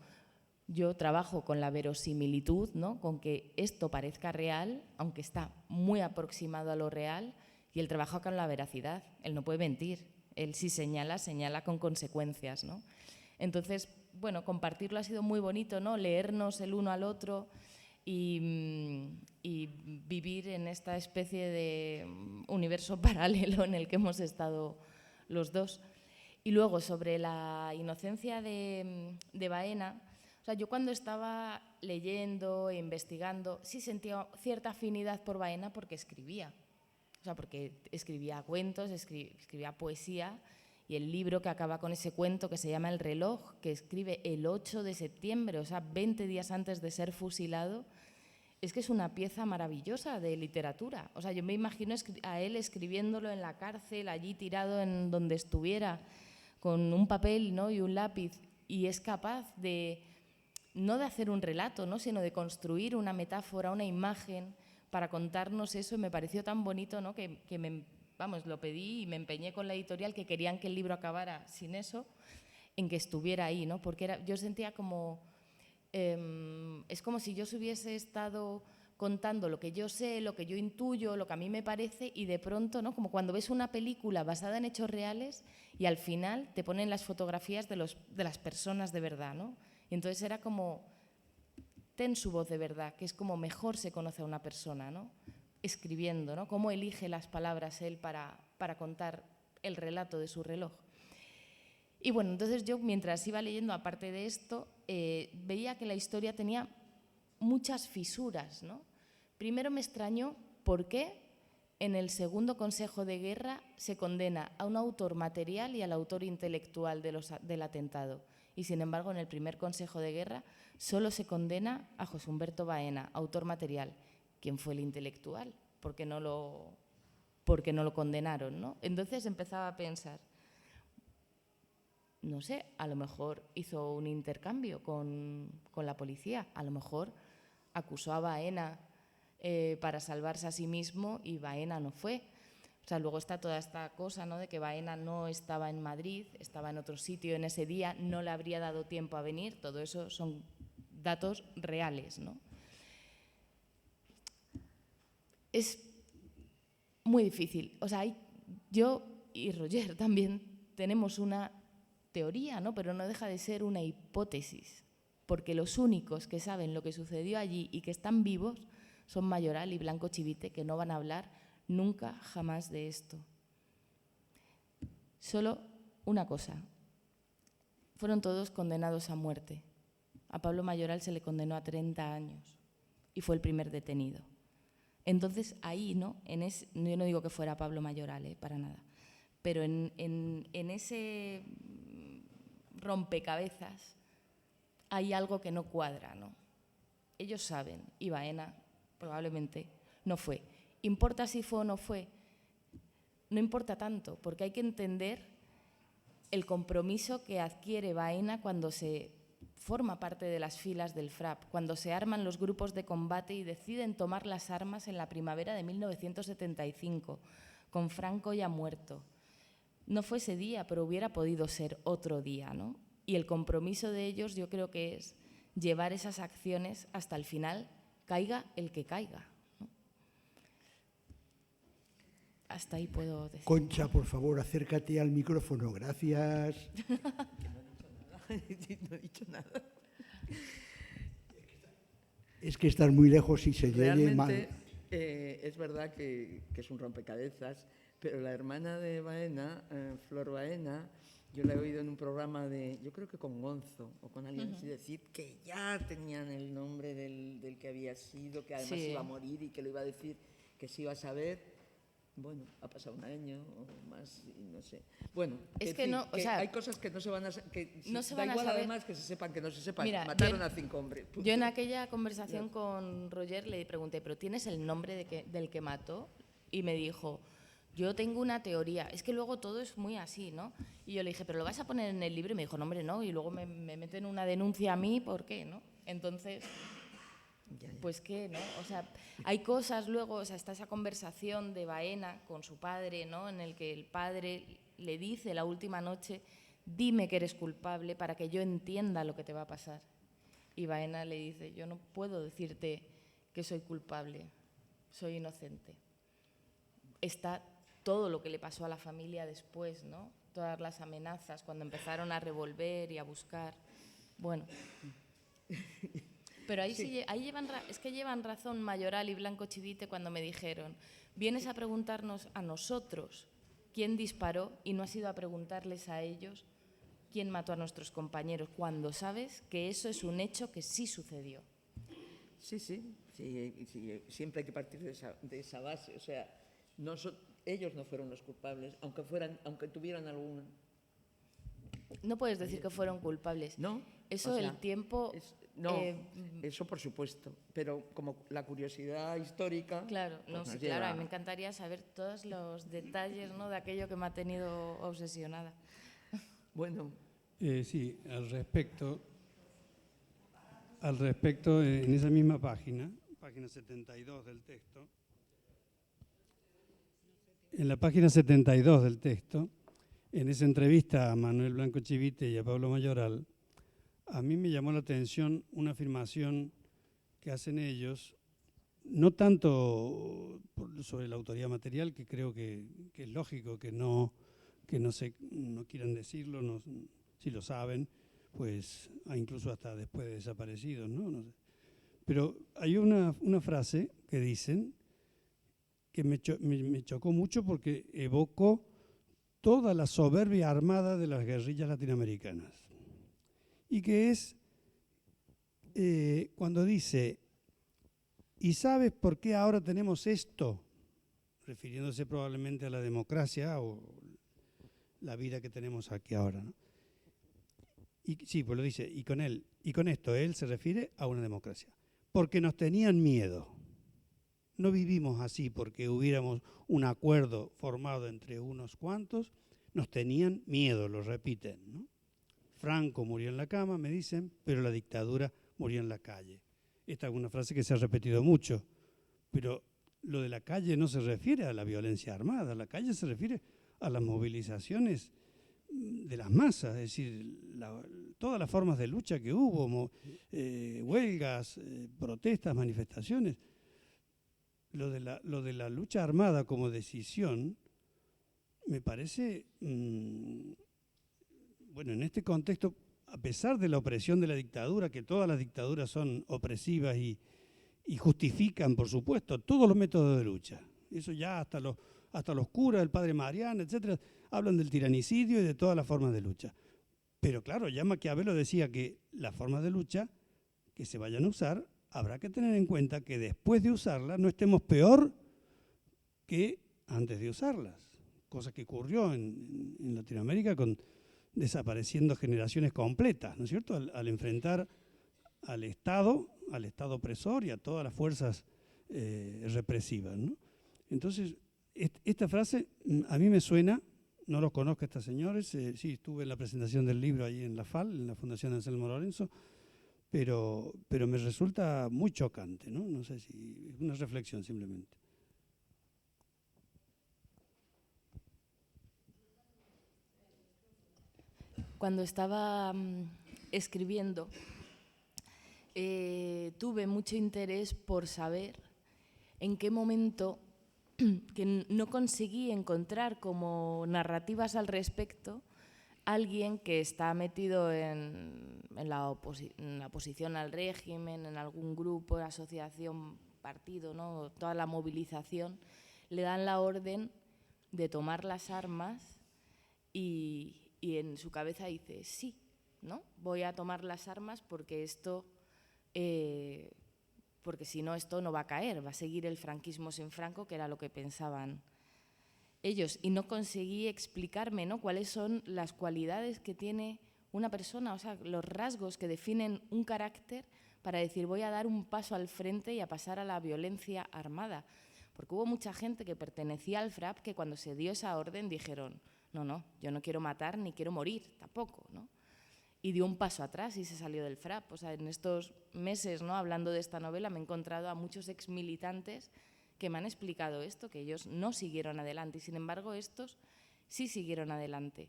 Yo trabajo con la verosimilitud, ¿no? Con que esto parezca real, aunque está muy aproximado a lo real, y él trabaja con la veracidad, él no puede mentir, él si señala, señala con consecuencias, ¿no? Entonces, bueno, compartirlo ha sido muy bonito, ¿no? Leernos el uno al otro y vivir en esta especie de universo paralelo en el que hemos estado los dos. Y luego, sobre la inocencia de Baena, o sea, yo cuando estaba leyendo e investigando, sí sentía cierta afinidad por Baena porque escribía. O sea, porque escribía cuentos, escribía poesía, y el libro que acaba con ese cuento que se llama El reloj, que escribe el 8 de septiembre, o sea, 20 días antes de ser fusilado, es que es una pieza maravillosa de literatura. O sea, yo me imagino a él escribiéndolo en la cárcel, allí tirado en donde estuviera, con un papel, ¿no? Y un lápiz, y es capaz de, no de hacer un relato, ¿no? Sino de construir una metáfora, una imagen para contarnos eso, y me pareció tan bonito, ¿no? que lo pedí y me empeñé con la editorial que querían que el libro acabara sin eso, en que estuviera ahí, ¿no? Porque yo sentía como, es como si yo se hubiese estado contando lo que yo sé, lo que yo intuyo, lo que a mí me parece, y de pronto, ¿no? Como cuando ves una película basada en hechos reales y al final te ponen las fotografías de las personas de verdad, ¿no? Y entonces era como, ten su voz de verdad, que es como mejor se conoce a una persona, ¿no? Escribiendo, ¿no? Cómo elige las palabras él para contar el relato de su reloj. Y bueno, entonces yo mientras iba leyendo, aparte de esto, veía que la historia tenía muchas fisuras, ¿no? Primero me extrañó por qué en el segundo Consejo de Guerra se condena a un autor material y al autor intelectual del atentado. Y sin embargo, en el primer Consejo de Guerra solo se condena a José Humberto Baena, autor material. quién fue el intelectual, por qué no lo condenaron, ¿no? Entonces empezaba a pensar, no sé, a lo mejor hizo un intercambio con la policía, a lo mejor acusó a Baena para salvarse a sí mismo y Baena no fue. O sea, luego está toda esta cosa, ¿no?, de que Baena no estaba en Madrid, estaba en otro sitio en ese día, no le habría dado tiempo a venir. Todo eso son datos reales, ¿no? Es muy difícil. O sea, yo y Roger también tenemos una teoría, ¿no?, pero no deja de ser una hipótesis, porque los únicos que saben lo que sucedió allí y que están vivos son Mayoral y Blanco Chivite, que no van a hablar nunca, jamás de esto. Solo una cosa, fueron todos condenados a muerte. A Pablo Mayoral se le condenó a 30 años y fue el primer detenido. Entonces ahí, ¿no? Yo no digo que fuera Pablo Mayoral, para nada, pero en ese rompecabezas hay algo que no cuadra, ¿no? Ellos saben, y Baena probablemente no fue. ¿Importa si fue o no fue? No importa tanto, porque hay que entender el compromiso que adquiere Baena cuando se forma parte de las filas del FRAP, cuando se arman los grupos de combate y deciden tomar las armas en la primavera de 1975, con Franco ya muerto. No fue ese día, pero hubiera podido ser otro día, ¿no? Y el compromiso de ellos yo creo que es llevar esas acciones hasta el final, caiga el que caiga, ¿no? Hasta ahí puedo decir. Concha, por favor, acércate al micrófono. Gracias. No he dicho nada. Es que estás muy lejos y se oye mal. Realmente es verdad que es un rompecabezas, pero la hermana de Baena, Flor Baena, yo la he oído en un programa yo creo que con Gonzo o con alguien así, decir que ya tenían el nombre del que había sido, que además iba a morir y que lo iba a decir, que se iba a saber. Bueno, ha pasado un año o más y no sé. Bueno, es que no, o sea, hay cosas que no se van a que no se da van a igual saber. Además que se sepan que no se sepan. Mira, mataron a 5 hombres. Punto. Yo en aquella conversación con Roger le pregunté, ¿pero tienes el nombre del que mató? Y me dijo, yo tengo una teoría. Es que luego todo es muy así, ¿no? Y yo le dije, ¿pero lo vas a poner en el libro? Y me dijo, no, hombre, no. Y luego me meten una denuncia a mí, ¿por qué, no? Entonces, pues qué, ¿no? O sea, hay cosas luego, o sea, está esa conversación de Baena con su padre, ¿no?, en el que el padre le dice la última noche, dime que eres culpable para que yo entienda lo que te va a pasar. Y Baena le dice, yo no puedo decirte que soy culpable, soy inocente. Está todo lo que le pasó a la familia después, ¿no? Todas las amenazas, cuando empezaron a revolver y a buscar. Bueno. Pero ahí sí, es que llevan razón Mayoral y Blanco Chivite cuando me dijeron, vienes a preguntarnos a nosotros quién disparó y no has ido a preguntarles a ellos quién mató a nuestros compañeros, cuando sabes que eso es un hecho que sí sucedió. Sí, siempre hay que partir de esa base. O sea, ellos no fueron los culpables, aunque tuvieran algún... No puedes decir que fueron culpables. No. Eso, o sea, el tiempo... eso por supuesto, pero como la curiosidad histórica... Claro, no, sí, claro, a mí me encantaría saber todos los detalles, ¿no?, de aquello que me ha tenido obsesionada. Bueno. Sí, al respecto, en esa misma página 72 del texto, en la página 72 del texto, en esa entrevista a Manuel Blanco Chivite y a Pablo Mayoral, a mí me llamó la atención una afirmación que hacen ellos, no tanto sobre la autoría material, que creo que es lógico que no quieran decirlo, no, si lo saben, pues incluso hasta después de desaparecidos, ¿no? No sé. Pero hay una frase que dicen que me chocó mucho porque evocó toda la soberbia armada de las guerrillas latinoamericanas. Y que es cuando dice, ¿y sabes por qué ahora tenemos esto? Refiriéndose probablemente a la democracia o la vida que tenemos aquí ahora, ¿no? Y sí, pues lo dice, y con esto él se refiere a una democracia. Porque nos tenían miedo. no vivimos así porque hubiéramos un acuerdo formado entre unos cuantos, nos tenían miedo, lo repiten, ¿no? Franco murió en la cama, me dicen, pero la dictadura murió en la calle. Esta es una frase que se ha repetido mucho, pero lo de la calle no se refiere a la violencia armada, la calle se refiere a las movilizaciones de las masas, es decir, todas las formas de lucha que hubo, huelgas, protestas, manifestaciones. Lo de la lucha armada como decisión me parece, bueno, en este contexto, a pesar de la opresión de la dictadura, que todas las dictaduras son opresivas y justifican, por supuesto, todos los métodos de lucha. Eso ya hasta los curas, el padre Mariano, etcétera, hablan del tiranicidio y de todas las formas de lucha. Pero claro, ya Maquiavelo decía que las formas de lucha que se vayan a usar, habrá que tener en cuenta que después de usarlas no estemos peor que antes de usarlas. Cosa que ocurrió en Latinoamérica desapareciendo generaciones completas, ¿no es cierto? Al enfrentar al Estado opresor y a todas las fuerzas represivas, ¿no? Entonces, esta frase a mí me suena, no los conozco a estos señores, sí, estuve en la presentación del libro ahí en la FAL, en la Fundación Anselmo Lorenzo, pero me resulta muy chocante, ¿no? No sé si es una reflexión simplemente. Cuando estaba escribiendo, tuve mucho interés por saber en qué momento, que no conseguí encontrar como narrativas al respecto, alguien que está metido en la oposición al régimen, en algún grupo, asociación, partido, ¿no? Toda la movilización, le dan la orden de tomar las armas y en su cabeza dice, sí, ¿no? Voy a tomar las armas porque porque si no esto no va a caer, va a seguir el franquismo sin Franco, que era lo que pensaban ellos. Y no conseguí explicarme, ¿no?, cuáles son las cualidades que tiene una persona, o sea, los rasgos que definen un carácter para decir voy a dar un paso al frente y a pasar a la violencia armada. Porque hubo mucha gente que pertenecía al FRAP que cuando se dio esa orden dijeron no, yo no quiero matar ni quiero morir tampoco, ¿no? Y dio un paso atrás y se salió del FRAP. O sea, en estos meses, ¿no?, hablando de esta novela, me he encontrado a muchos exmilitantes que me han explicado esto, que ellos no siguieron adelante y sin embargo estos sí siguieron adelante.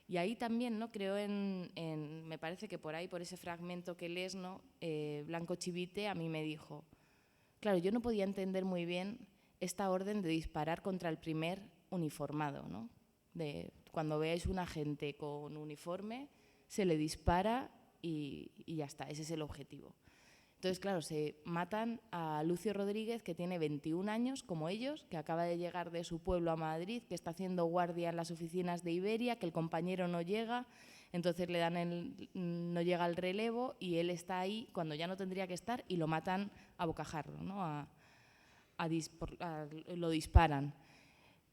Y ahí también, ¿no?, creo me parece que por ahí, por ese fragmento que lees, ¿no?, Blanco Chivite a mí me dijo, claro, yo no podía entender muy bien esta orden de disparar contra el primer uniformado, ¿no? Cuando veáis un agente con uniforme, se le dispara y ya está, ese es el objetivo. Entonces, claro, se matan a Lucio Rodríguez, que tiene 21 años, como ellos, que acaba de llegar de su pueblo a Madrid, que está haciendo guardia en las oficinas de Iberia, que el compañero no llega, entonces no llega al relevo y él está ahí cuando ya no tendría que estar y lo matan a bocajarro, ¿no? Lo disparan.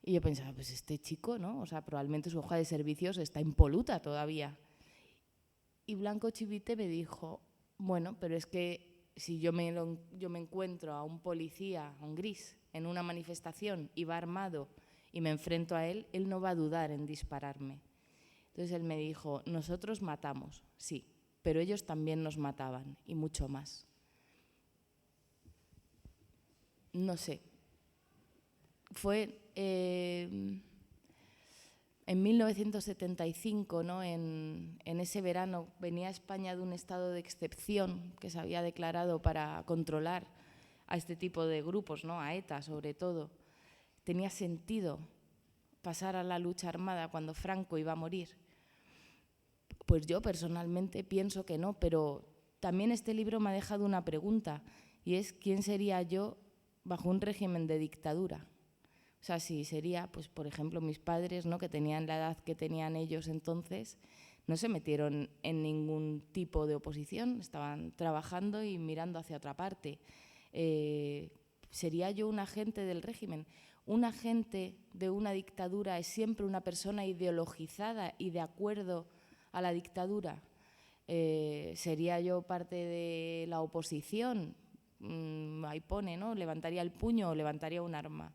Y yo pensaba, pues este chico, ¿no? O sea, probablemente su hoja de servicios está impoluta todavía. Y Blanco Chivite me dijo, bueno, pero es que si yo me encuentro a un policía, a un gris, en una manifestación y va armado y me enfrento a él, él no va a dudar en dispararme. Entonces él me dijo, nosotros matamos, sí, pero ellos también nos mataban y mucho más. No sé. Fue en 1975, ¿no?, en ese verano, venía a España de un estado de excepción que se había declarado para controlar a este tipo de grupos, ¿no?, a ETA sobre todo. ¿Tenía sentido pasar a la lucha armada cuando Franco iba a morir? Pues yo personalmente pienso que no, pero también este libro me ha dejado una pregunta, y es ¿quién sería yo bajo un régimen de dictadura? O sea, si sería, pues, por ejemplo, mis padres, ¿no?, que tenían la edad que tenían ellos entonces, no se metieron en ningún tipo de oposición, estaban trabajando y mirando hacia otra parte. ¿Sería yo un agente del régimen? Un agente de una dictadura es siempre una persona ideologizada y de acuerdo a la dictadura. ¿Sería yo parte de la oposición? ahí pone, ¿no? Levantaría el puño o levantaría un arma.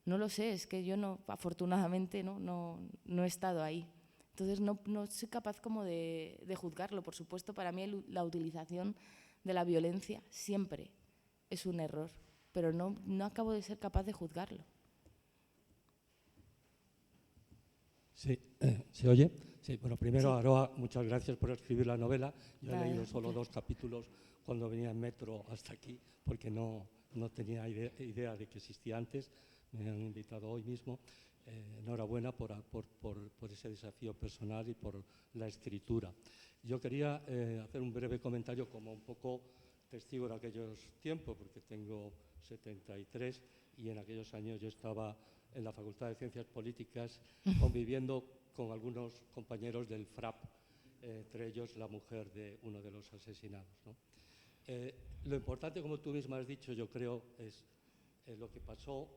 No lo sé, es que yo no, afortunadamente no he estado ahí. Entonces no soy capaz como de juzgarlo. Por supuesto, para mí la utilización de la violencia siempre es un error, pero no acabo de ser capaz de juzgarlo. Sí, ¿se oye? Sí, bueno, primero, Sí. Aroa, muchas gracias por escribir la novela. Yo he Nada, leído solo gracias. 2 capítulos cuando venía en metro hasta aquí, porque no tenía idea de que existía antes. Me han invitado hoy mismo. Enhorabuena por ese desafío personal y por la escritura. Yo quería hacer un breve comentario como un poco testigo de aquellos tiempos, porque tengo 73 y en aquellos años yo estaba en la Facultad de Ciencias Políticas conviviendo con algunos compañeros del FRAP, entre ellos la mujer de uno de los asesinados, ¿no? Lo importante, como tú misma has dicho, yo creo, es lo que pasó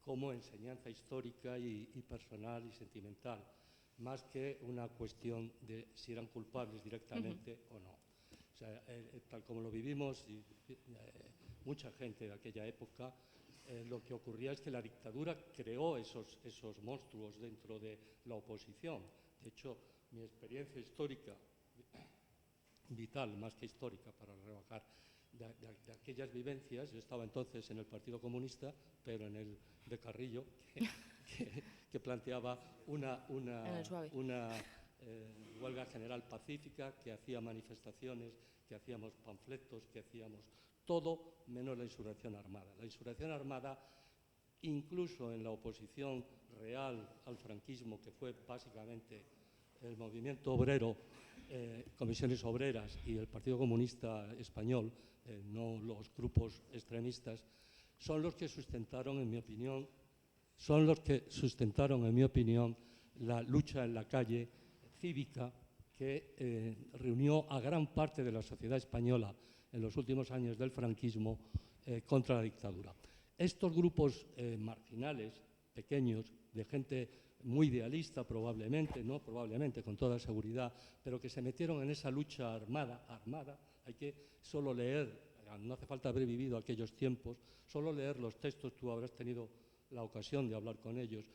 como enseñanza histórica y personal y sentimental, más que una cuestión de si eran culpables directamente o no. O sea, tal como lo vivimos, mucha gente de aquella época, lo que ocurría es que la dictadura creó esos monstruos dentro de la oposición. De hecho, mi experiencia histórica, vital más que histórica para rebajar, de aquellas vivencias, yo estaba entonces en el Partido Comunista, pero en el de Carrillo, que planteaba una huelga general pacífica, que hacía manifestaciones, que hacíamos panfletos, que hacíamos todo menos la insurrección armada. La insurrección armada, incluso en la oposición real al franquismo, que fue básicamente el movimiento obrero, comisiones obreras y el Partido Comunista Español, no los grupos extremistas, son los que sustentaron, en mi opinión, la lucha en la calle cívica que reunió a gran parte de la sociedad española en los últimos años del franquismo contra la dictadura. Estos grupos marginales, pequeños, de gente muy idealista probablemente, no probablemente, con toda seguridad, pero que se metieron en esa lucha armada, hay que solo leer, no hace falta haber vivido aquellos tiempos, solo leer los textos, tú habrás tenido la ocasión de hablar con ellos,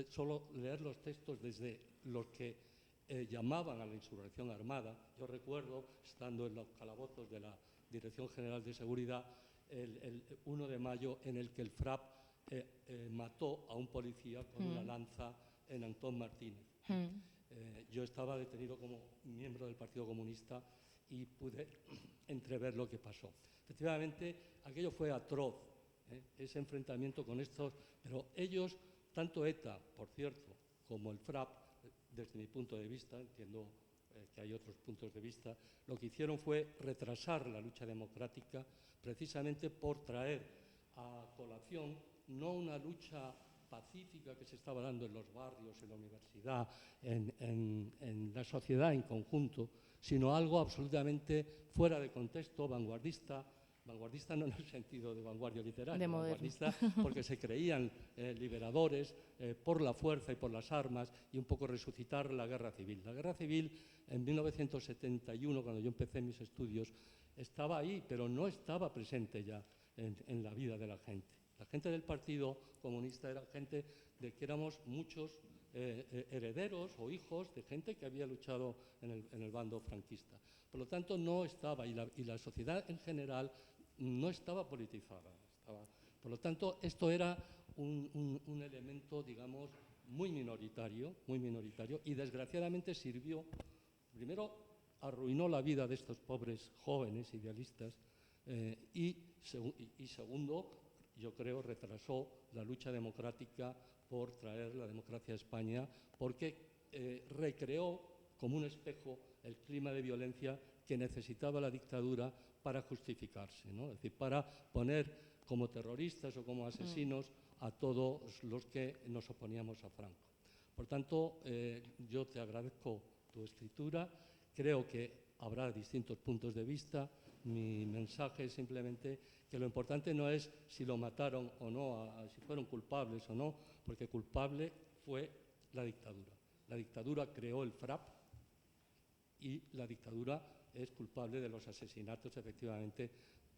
solo leer los textos desde los que llamaban a la insurrección armada. Yo recuerdo, estando en los calabozos de la Dirección General de Seguridad, el 1 de mayo en el que el FRAP mató a un policía con una lanza en Antón Martínez. Yo estaba detenido como miembro del Partido Comunista y pude entrever lo que pasó. Efectivamente, aquello fue atroz, ese enfrentamiento con estos, pero ellos, tanto ETA, por cierto, como el FRAP, desde mi punto de vista, entiendo que hay otros puntos de vista, lo que hicieron fue retrasar la lucha democrática precisamente por traer a colación no una lucha pacífica que se estaba dando en los barrios, en la universidad, en la sociedad en conjunto, sino algo absolutamente fuera de contexto, vanguardista no en el sentido de vanguardia literaria, vanguardista porque se creían liberadores por la fuerza y por las armas y un poco resucitar la guerra civil. La guerra civil en 1971, cuando yo empecé mis estudios, estaba ahí, pero no estaba presente ya en la vida de la gente. La gente del Partido Comunista era gente de que éramos muchos herederos o hijos de gente que había luchado en el bando franquista. Por lo tanto, no estaba, y la sociedad en general no estaba politizada. Por lo tanto, esto era un elemento, digamos, muy minoritario, y desgraciadamente sirvió, primero, arruinó la vida de estos pobres jóvenes idealistas, y segundo, yo creo, retrasó la lucha democrática por traer la democracia a España, porque recreó como un espejo el clima de violencia que necesitaba la dictadura para justificarse, ¿no? Es decir, para poner como terroristas o como asesinos a todos los que nos oponíamos a Franco. Por tanto, yo te agradezco tu escritura, creo que habrá distintos puntos de vista. Mi mensaje es simplemente que lo importante no es si lo mataron o no, si fueron culpables o no, porque culpable fue la dictadura. La dictadura creó el FRAP y la dictadura es culpable de los asesinatos, efectivamente,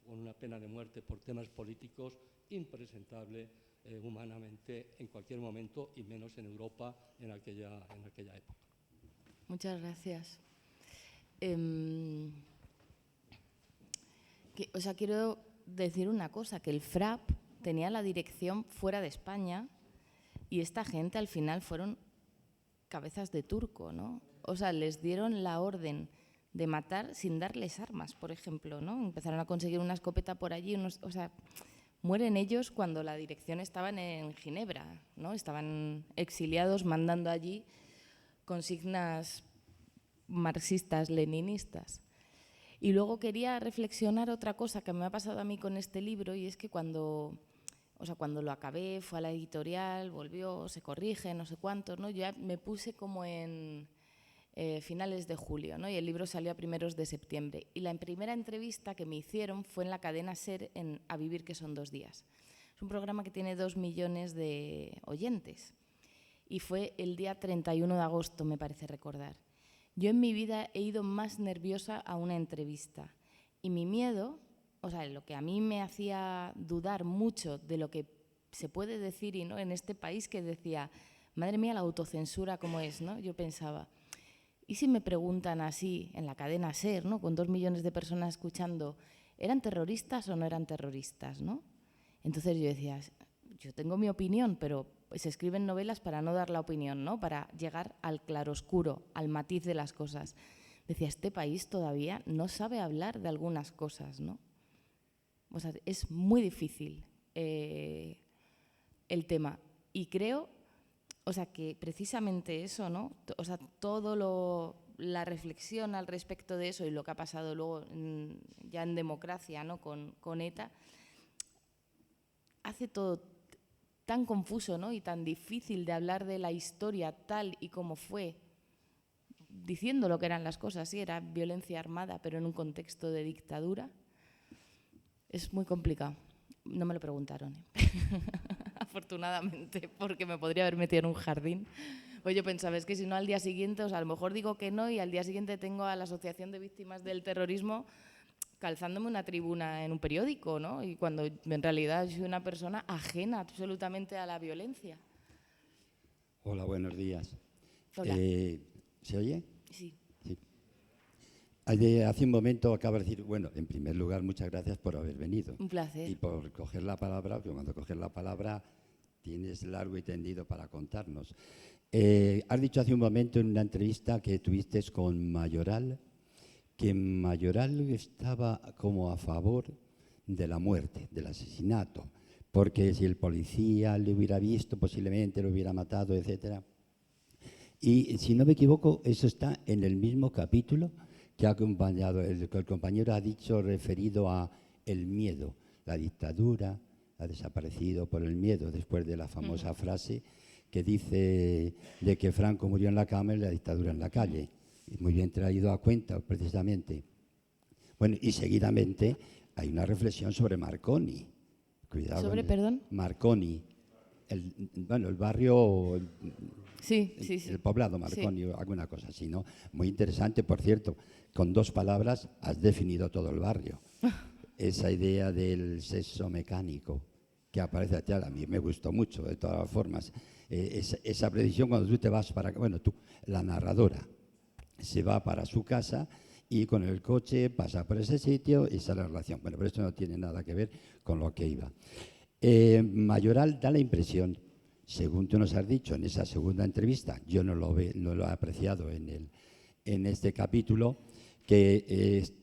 con una pena de muerte por temas políticos impresentable humanamente en cualquier momento, y menos en Europa en aquella época. Muchas gracias. Quiero decir una cosa, que el FRAP tenía la dirección fuera de España y esta gente al final fueron cabezas de turco, ¿no? O sea, les dieron la orden de matar sin darles armas, por ejemplo, ¿no? Empezaron a conseguir una escopeta por allí, mueren ellos cuando la dirección estaban en Ginebra, ¿no? Estaban exiliados mandando allí consignas marxistas, leninistas. Y luego quería reflexionar otra cosa que me ha pasado a mí con este libro, y es que cuando lo acabé, fue a la editorial, volvió, se corrige, no sé cuántos, ¿no? Yo ya me puse como en finales de julio, ¿no? Y el libro salió a primeros de septiembre. Y la primera entrevista que me hicieron fue en la cadena SER en A Vivir, que son 2 días. Es un programa que tiene 2 millones de oyentes. Y fue el día 31 de agosto, me parece recordar. Yo en mi vida he ido más nerviosa a una entrevista. Y mi miedo, lo que a mí me hacía dudar mucho de lo que se puede decir y no en este país, que decía, madre mía, la autocensura cómo es, ¿no? Yo pensaba, ¿y si me preguntan así en la cadena SER, ¿no? Con 2 millones de personas escuchando, ¿eran terroristas o no eran terroristas, ¿no? Entonces yo decía, yo tengo mi opinión, pero se escriben novelas para no dar la opinión, ¿no? Para llegar al claroscuro, al matiz de las cosas. Decía, este país todavía no sabe hablar de algunas cosas, ¿no? Es muy difícil el tema. Y creo, que precisamente eso, ¿no? La reflexión al respecto de eso y lo que ha pasado luego ya en democracia, ¿no? con ETA, hace todo tan confuso, ¿no? Y tan difícil de hablar de la historia tal y como fue, diciendo lo que eran las cosas. Sí, era violencia armada, pero en un contexto de dictadura. Es muy complicado. No me lo preguntaron, afortunadamente, porque me podría haber metido en un jardín. Pues yo pensaba, es que si no al día siguiente, a lo mejor digo que no y al día siguiente tengo a la Asociación de Víctimas del Terrorismo calzándome una tribuna en un periódico, ¿no? Y cuando en realidad soy una persona ajena absolutamente a la violencia. Hola, buenos días. Hola. ¿Se oye? Sí. Sí. Hace un momento acabo de decir, bueno, en primer lugar, muchas gracias por haber venido. Un placer. Y por coger la palabra, porque cuando coges la palabra tienes largo y tendido para contarnos. Has dicho hace un momento en una entrevista que tuviste con Mayoral, que Mayoral estaba como a favor de la muerte, del asesinato, porque si el policía le hubiera visto, posiblemente lo hubiera matado, etc. Y si no me equivoco, eso está en el mismo capítulo que ha acompañado, el compañero ha dicho referido a el miedo. La dictadura ha desaparecido por el miedo, después de la famosa frase que dice de que Franco murió en la cama y la dictadura en la calle. Y muy bien traído a cuenta, precisamente. Bueno, y seguidamente hay una reflexión sobre Marconi. Cuidado. ¿Sobre, perdón? Marconi. El barrio... Sí. El poblado Marconi, sí. Alguna cosa así, ¿no? Muy interesante, por cierto. Con 2 palabras has definido todo el barrio. Esa idea del sexo mecánico que aparece a mí me gustó mucho, de todas formas. Esa precisión cuando tú te vas para... Bueno, la narradora se va para su casa y con el coche pasa por ese sitio y sale la relación. Bueno, pero esto no tiene nada que ver con lo que iba. Mayoral da la impresión, según tú nos has dicho en esa segunda entrevista, yo no lo he apreciado en este capítulo, que es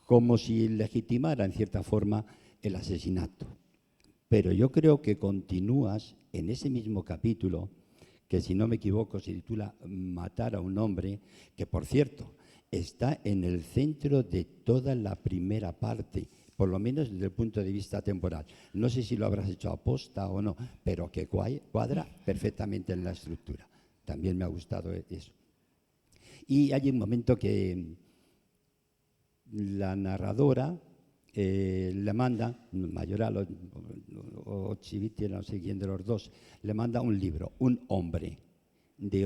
como si legitimara en cierta forma el asesinato. Pero yo creo que continúas en ese mismo capítulo, que si no me equivoco se titula Matar a un hombre, que por cierto está en el centro de toda la primera parte, por lo menos desde el punto de vista temporal. No sé si lo habrás hecho aposta o no, pero que cuadra perfectamente en la estructura. También me ha gustado eso. Y hay un momento que la narradora le manda, Mayoral o Chivite, no sé quién de los dos, le manda un libro, Un hombre, de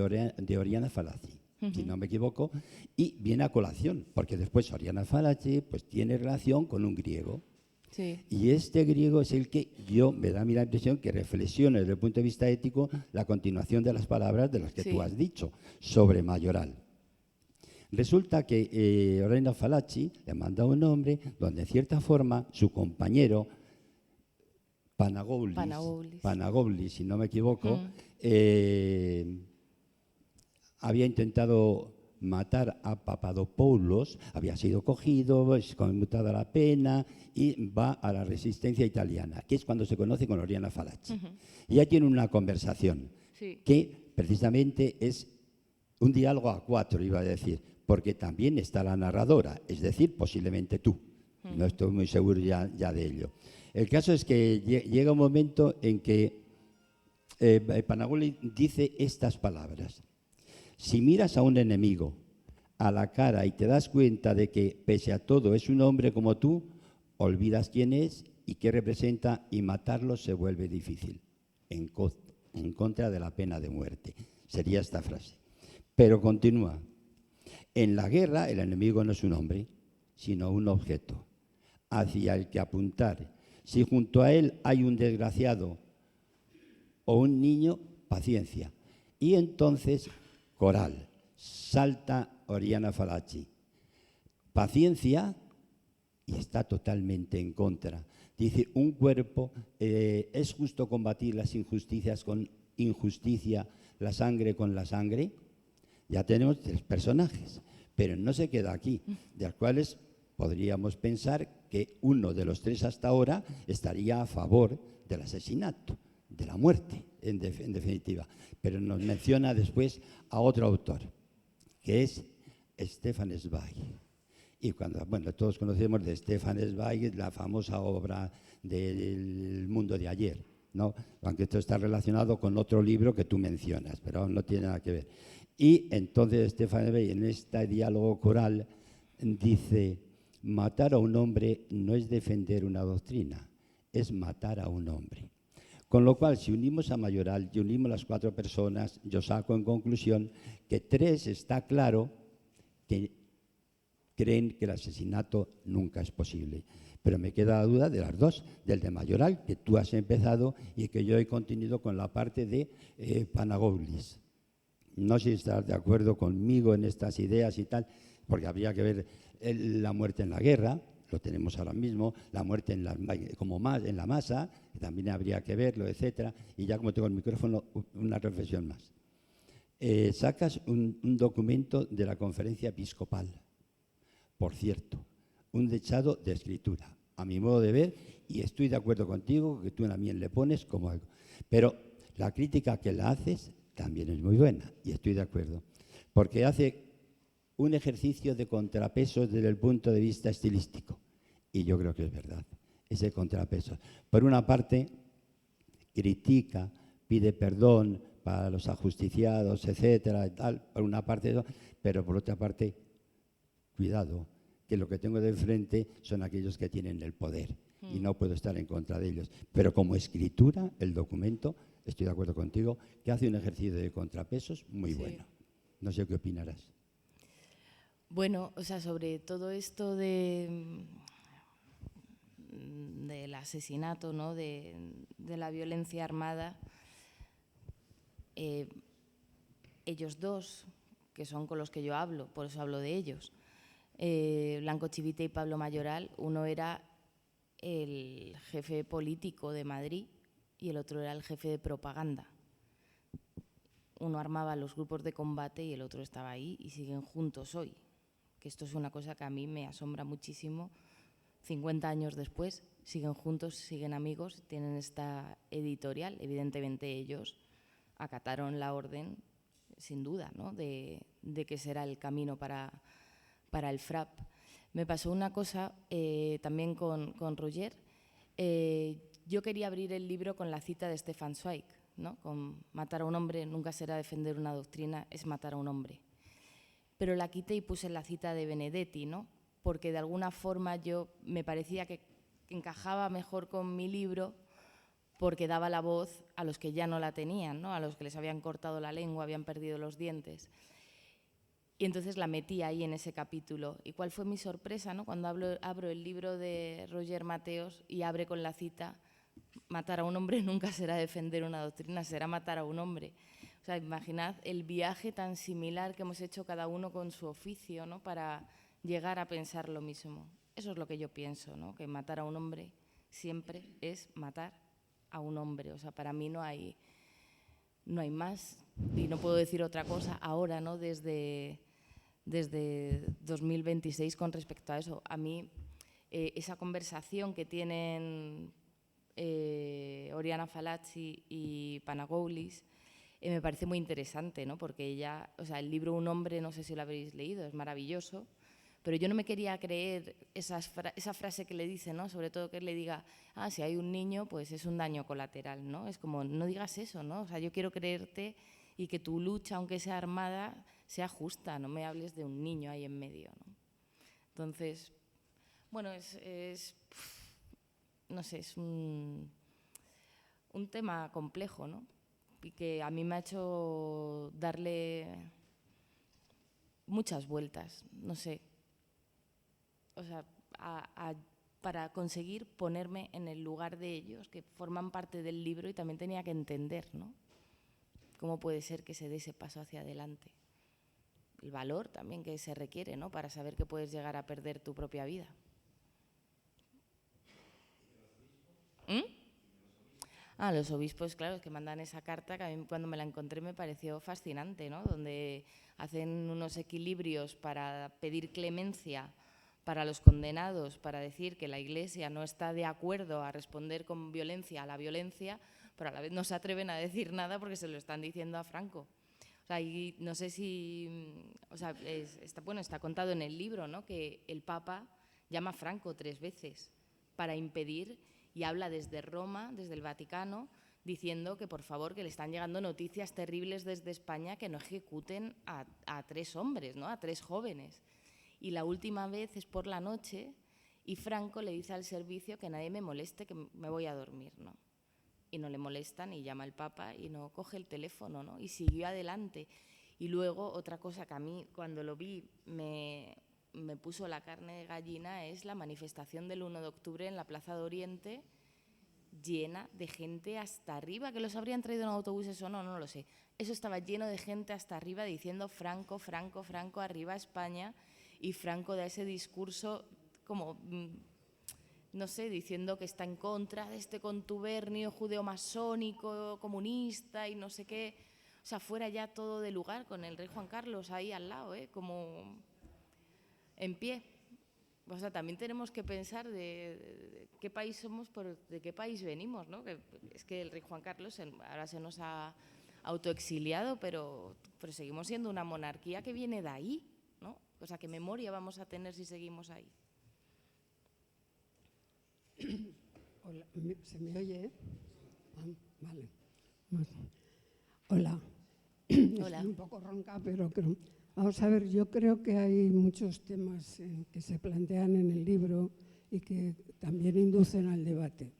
Oriana Fallaci. si no me equivoco, y viene a colación, porque después Oriana Fallaci pues, tiene relación con un griego. Sí. Y este griego es el que me da a mí la impresión que reflexiona desde el punto de vista ético la continuación de las palabras de las que tú has dicho, sobre mayoral. Resulta que Oriana Fallaci le manda un nombre donde en cierta forma su compañero Panagoulis, si no me equivoco, había intentado matar a Papadopoulos, había sido cogido, es conmutada la pena y va a la resistencia italiana, que es cuando se conoce con Oriana Fallaci. Y ya tiene una conversación que precisamente es un diálogo a cuatro, iba a decir, porque también está la narradora, es decir, posiblemente tú. No estoy muy seguro ya de ello. El caso es que llega un momento en que Panagoulis dice estas palabras. Si miras a un enemigo a la cara y te das cuenta de que, pese a todo, es un hombre como tú, olvidas quién es y qué representa y matarlo se vuelve difícil, en contra de la pena de muerte. Sería esta frase. Pero continúa. En la guerra el enemigo no es un hombre, sino un objeto hacia el que apuntar. Si junto a él hay un desgraciado o un niño, paciencia. Y entonces, coral, salta Oriana Fallaci. Paciencia, y está totalmente en contra. Dice, un cuerpo, ¿es justo combatir las injusticias con injusticia, la sangre con la sangre? Ya tenemos 3 personajes, pero no se queda aquí, de los cuales podríamos pensar que uno de los 3 hasta ahora estaría a favor del asesinato, de la muerte, en definitiva. Pero nos menciona después a otro autor, que es Stefan Zweig. Y todos conocemos de Stefan Zweig la famosa obra del mundo de ayer, ¿no? Aunque esto está relacionado con otro libro que tú mencionas, pero no tiene nada que ver. Y entonces Stefan Zweig, en este diálogo coral, dice, matar a un hombre no es defender una doctrina, es matar a un hombre. Con lo cual, si unimos a Mayoral y unimos las 4 personas, yo saco en conclusión que 3 está claro que creen que el asesinato nunca es posible. Pero me queda la duda de las 2, del de Mayoral, que tú has empezado y que yo he continuado con la parte de Panagoulis. No sé si estás de acuerdo conmigo en estas ideas y tal, porque habría que ver la muerte en la guerra, lo tenemos ahora mismo, la muerte en la masa, que también habría que verlo, etcétera. Y ya como tengo el micrófono, una reflexión más. Sacas un documento de la conferencia episcopal, por cierto, un dechado de escritura, a mi modo de ver, y estoy de acuerdo contigo, que tú también le pones como algo. Pero la crítica que la haces también es muy buena, y estoy de acuerdo, porque hace un ejercicio de contrapesos desde el punto de vista estilístico, y yo creo que es verdad, ese contrapeso. Por una parte, critica, pide perdón para los ajusticiados, etcétera, y tal, por una parte, pero por otra parte, cuidado, que lo que tengo de frente son aquellos que tienen el poder y no puedo estar en contra de ellos. Pero como escritura, el documento, estoy de acuerdo contigo, que hace un ejercicio de contrapesos muy bueno. No sé qué opinarás. Bueno, o sea, sobre todo esto del asesinato, ¿no? de la violencia armada, ellos 2, que son con los que yo hablo, por eso hablo de ellos, Blanco Chivite y Pablo Mayoral, uno era el jefe político de Madrid y el otro era el jefe de propaganda. Uno armaba los grupos de combate y el otro estaba ahí y siguen juntos hoy. Que esto es una cosa que a mí me asombra muchísimo. 50 años después, siguen juntos, siguen amigos, tienen esta editorial. Evidentemente ellos acataron la orden, sin duda, ¿no? de que será el camino para el FRAP. Me pasó una cosa también con Roger. Yo quería abrir el libro con la cita de Stefan Zweig, ¿no? Con matar a un hombre nunca será defender una doctrina, es matar a un hombre. Pero la quité y puse la cita de Benedetti, ¿no? Porque de alguna forma me parecía que encajaba mejor con mi libro porque daba la voz a los que ya no la tenían, ¿no? A los que les habían cortado la lengua, habían perdido los dientes. Y entonces la metí ahí en ese capítulo. ¿Y cuál fue mi sorpresa, ¿no? Cuando abro el libro de Roger Mateos y abre con la cita: matar a un hombre nunca será defender una doctrina, será matar a un hombre. O sea, imaginad el viaje tan similar que hemos hecho cada uno con su oficio, ¿no? Para llegar a pensar lo mismo. Eso es lo que yo pienso, ¿no? Que matar a un hombre siempre es matar a un hombre. O sea, para mí no hay más, y no puedo decir otra cosa ahora, ¿no? Desde 2026 con respecto a eso. A mí esa conversación que tienen Oriana Fallaci y Panagoulis me parece muy interesante, ¿no? Porque ella, o sea, el libro Un hombre, no sé si lo habréis leído, es maravilloso, pero yo no me quería creer esa frase que le dice, ¿no? Sobre todo que le diga: si hay un niño, pues es un daño colateral, ¿no? Es como, no digas eso, ¿no? O sea, yo quiero creerte y que tu lucha, aunque sea armada, sea justa, no me hables de un niño ahí en medio, ¿no? Entonces, bueno, no sé, es un tema complejo, ¿no? Y que a mí me ha hecho darle muchas vueltas, no sé. O sea, para conseguir ponerme en el lugar de ellos, que forman parte del libro, y también tenía que entender, ¿no? Cómo puede ser que se dé ese paso hacia adelante. El valor también que se requiere, ¿no? Para saber que puedes llegar a perder tu propia vida. Los obispos, claro, que mandan esa carta, que a mí cuando me la encontré me pareció fascinante, ¿no? Donde hacen unos equilibrios para pedir clemencia para los condenados, para decir que la Iglesia no está de acuerdo a responder con violencia a la violencia, pero a la vez no se atreven a decir nada porque se lo están diciendo a Franco. O sea, y no sé si, o sea, está contado en el libro, ¿no? Que el Papa llama a Franco 3 veces para impedir, y habla desde Roma, desde el Vaticano, diciendo que por favor, que le están llegando noticias terribles desde España, que no ejecuten a 3 hombres, ¿no? A 3 jóvenes. Y la última vez es por la noche y Franco le dice al servicio que nadie me moleste, que me voy a dormir, ¿no? Y no le molestan y llama al Papa y no coge el teléfono, ¿no? Y siguió adelante. Y luego otra cosa que a mí cuando lo vi me puso la carne de gallina es la manifestación del 1 de octubre en la Plaza de Oriente, llena de gente hasta arriba, que los habrían traído en autobuses o no, no lo sé. Eso estaba lleno de gente hasta arriba diciendo Franco, Franco, Franco, arriba España, y Franco da ese discurso como, no sé, diciendo que está en contra de este contubernio judeo-masónico, comunista y no sé qué. O sea, fuera ya todo de lugar, con el rey Juan Carlos ahí al lado, como en pie. O sea, también tenemos que pensar de qué país somos, de qué país venimos, ¿no? Es que el rey Juan Carlos ahora se nos ha autoexiliado, pero seguimos siendo una monarquía que viene de ahí, ¿no? O sea, ¿qué memoria vamos a tener si seguimos ahí? Hola, ¿se me oye? Vale. Hola. Hola. Estoy un poco ronca, pero creo. Vamos a ver, yo creo que hay muchos temas que se plantean en el libro y que también inducen al debate.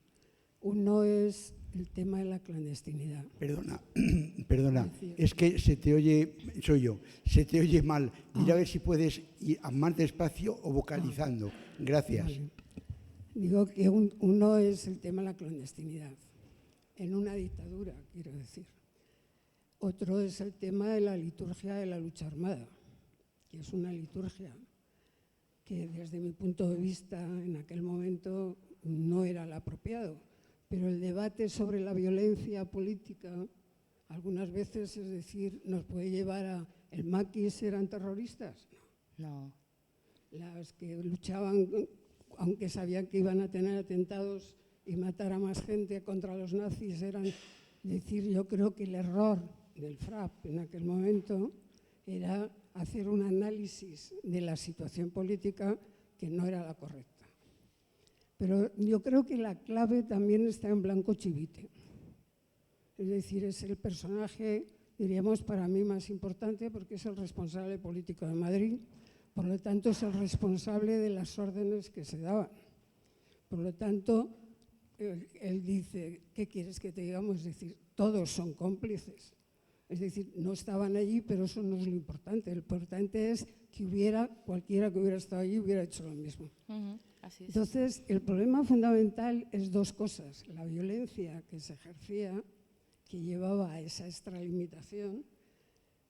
Uno es el tema de la clandestinidad. Perdona, es que se te oye, soy yo, se te oye mal. Mira a ver si puedes ir más despacio o vocalizando. Gracias. Vale. Digo que uno es el tema de la clandestinidad, en una dictadura, quiero decir. Otro es el tema de la liturgia de la lucha armada, que es una liturgia que desde mi punto de vista en aquel momento no era el apropiado. Pero el debate sobre la violencia política algunas veces, es decir, nos puede llevar a ¿el maquis eran terroristas? No. Las que luchaban, aunque sabían que iban a tener atentados y matar a más gente contra los nazis, eran decir, yo creo que el error del FRAP en aquel momento era hacer un análisis de la situación política que no era la correcta. Pero yo creo que la clave también está en Blanco Chivite. Es decir, es el personaje, diríamos, para mí más importante porque es el responsable político de Madrid, por lo tanto es el responsable de las órdenes que se daban. Por lo tanto, él dice, ¿qué quieres que te digamos? Es decir, todos son cómplices. Es decir, no estaban allí, pero eso no es lo importante. Lo importante es que cualquiera que hubiera estado allí hubiera hecho lo mismo. Así es. Entonces, el problema fundamental es dos cosas. La violencia que se ejercía, que llevaba a esa extralimitación,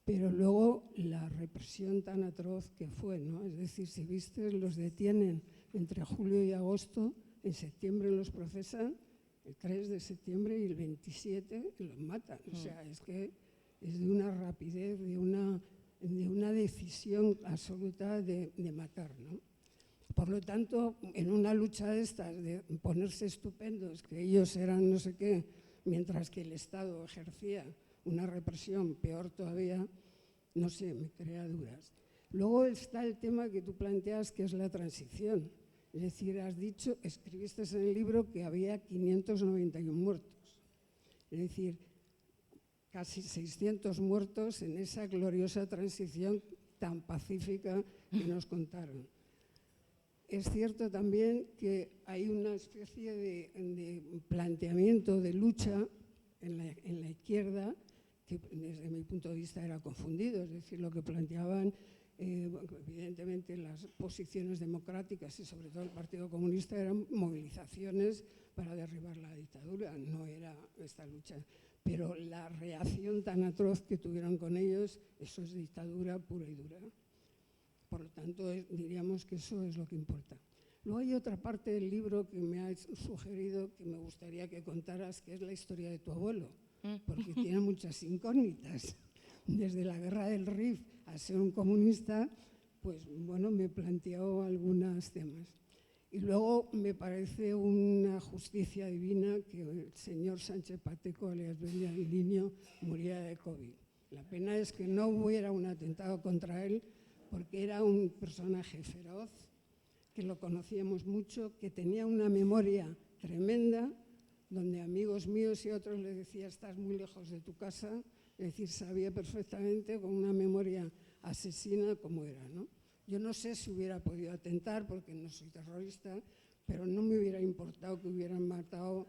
pero luego la represión tan atroz que fue, ¿no? Es decir, si viste, los detienen entre julio y agosto, en septiembre los procesan, el 3 de septiembre y el 27 los matan. O sea, es que es de una rapidez, de una decisión absoluta de matar, ¿no? Por lo tanto, en una lucha de estas, de ponerse estupendos, que ellos eran no sé qué, mientras que el Estado ejercía una represión peor todavía, no sé, me crea dudas. Luego está el tema que tú planteas, que es la transición. Es decir, escribiste en el libro que había 591 muertos. Es decir, casi 600 muertos en esa gloriosa transición tan pacífica que nos contaron. Es cierto también que hay una especie de planteamiento de lucha en la izquierda que desde mi punto de vista era confundido. Es decir, lo que planteaban, evidentemente, las posiciones democráticas y sobre todo el Partido Comunista eran movilizaciones para derribar la dictadura, no era esta lucha. Pero la reacción tan atroz que tuvieron con ellos, eso es dictadura pura y dura. Por lo tanto, diríamos que eso es lo que importa. Luego hay otra parte del libro que me has sugerido que me gustaría que contaras, que es la historia de tu abuelo, porque tiene muchas incógnitas. Desde la guerra del Rif a ser un comunista, pues bueno, me planteó algunos temas. Y luego me parece una justicia divina que el señor Sánchez Pacheco, alias el niño, muriera de COVID. La pena es que no hubiera un atentado contra él, porque era un personaje feroz, que lo conocíamos mucho, que tenía una memoria tremenda, donde amigos míos y otros le decía, estás muy lejos de tu casa, es decir, sabía perfectamente con una memoria asesina cómo era, ¿no? Yo no sé si hubiera podido atentar, porque no soy terrorista, pero no me hubiera importado que hubieran matado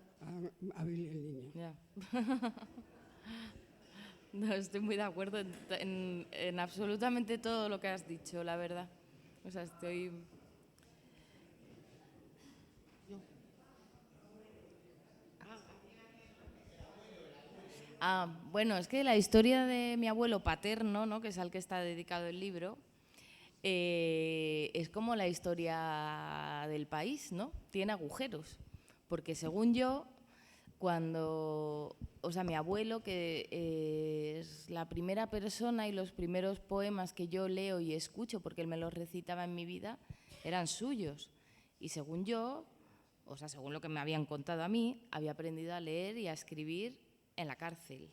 a Billy el niño. Ya. No, estoy muy de acuerdo en absolutamente todo lo que has dicho, la verdad. O sea, estoy... Bueno, es que la historia de mi abuelo paterno, ¿no?, que es al que está dedicado el libro, es como la historia del país, ¿no? Tiene agujeros, porque según yo, mi abuelo, que es la primera persona y los primeros poemas que yo leo y escucho, porque él me los recitaba en mi vida, eran suyos. Y según yo, según lo que me habían contado a mí, había aprendido a leer y a escribir en la cárcel.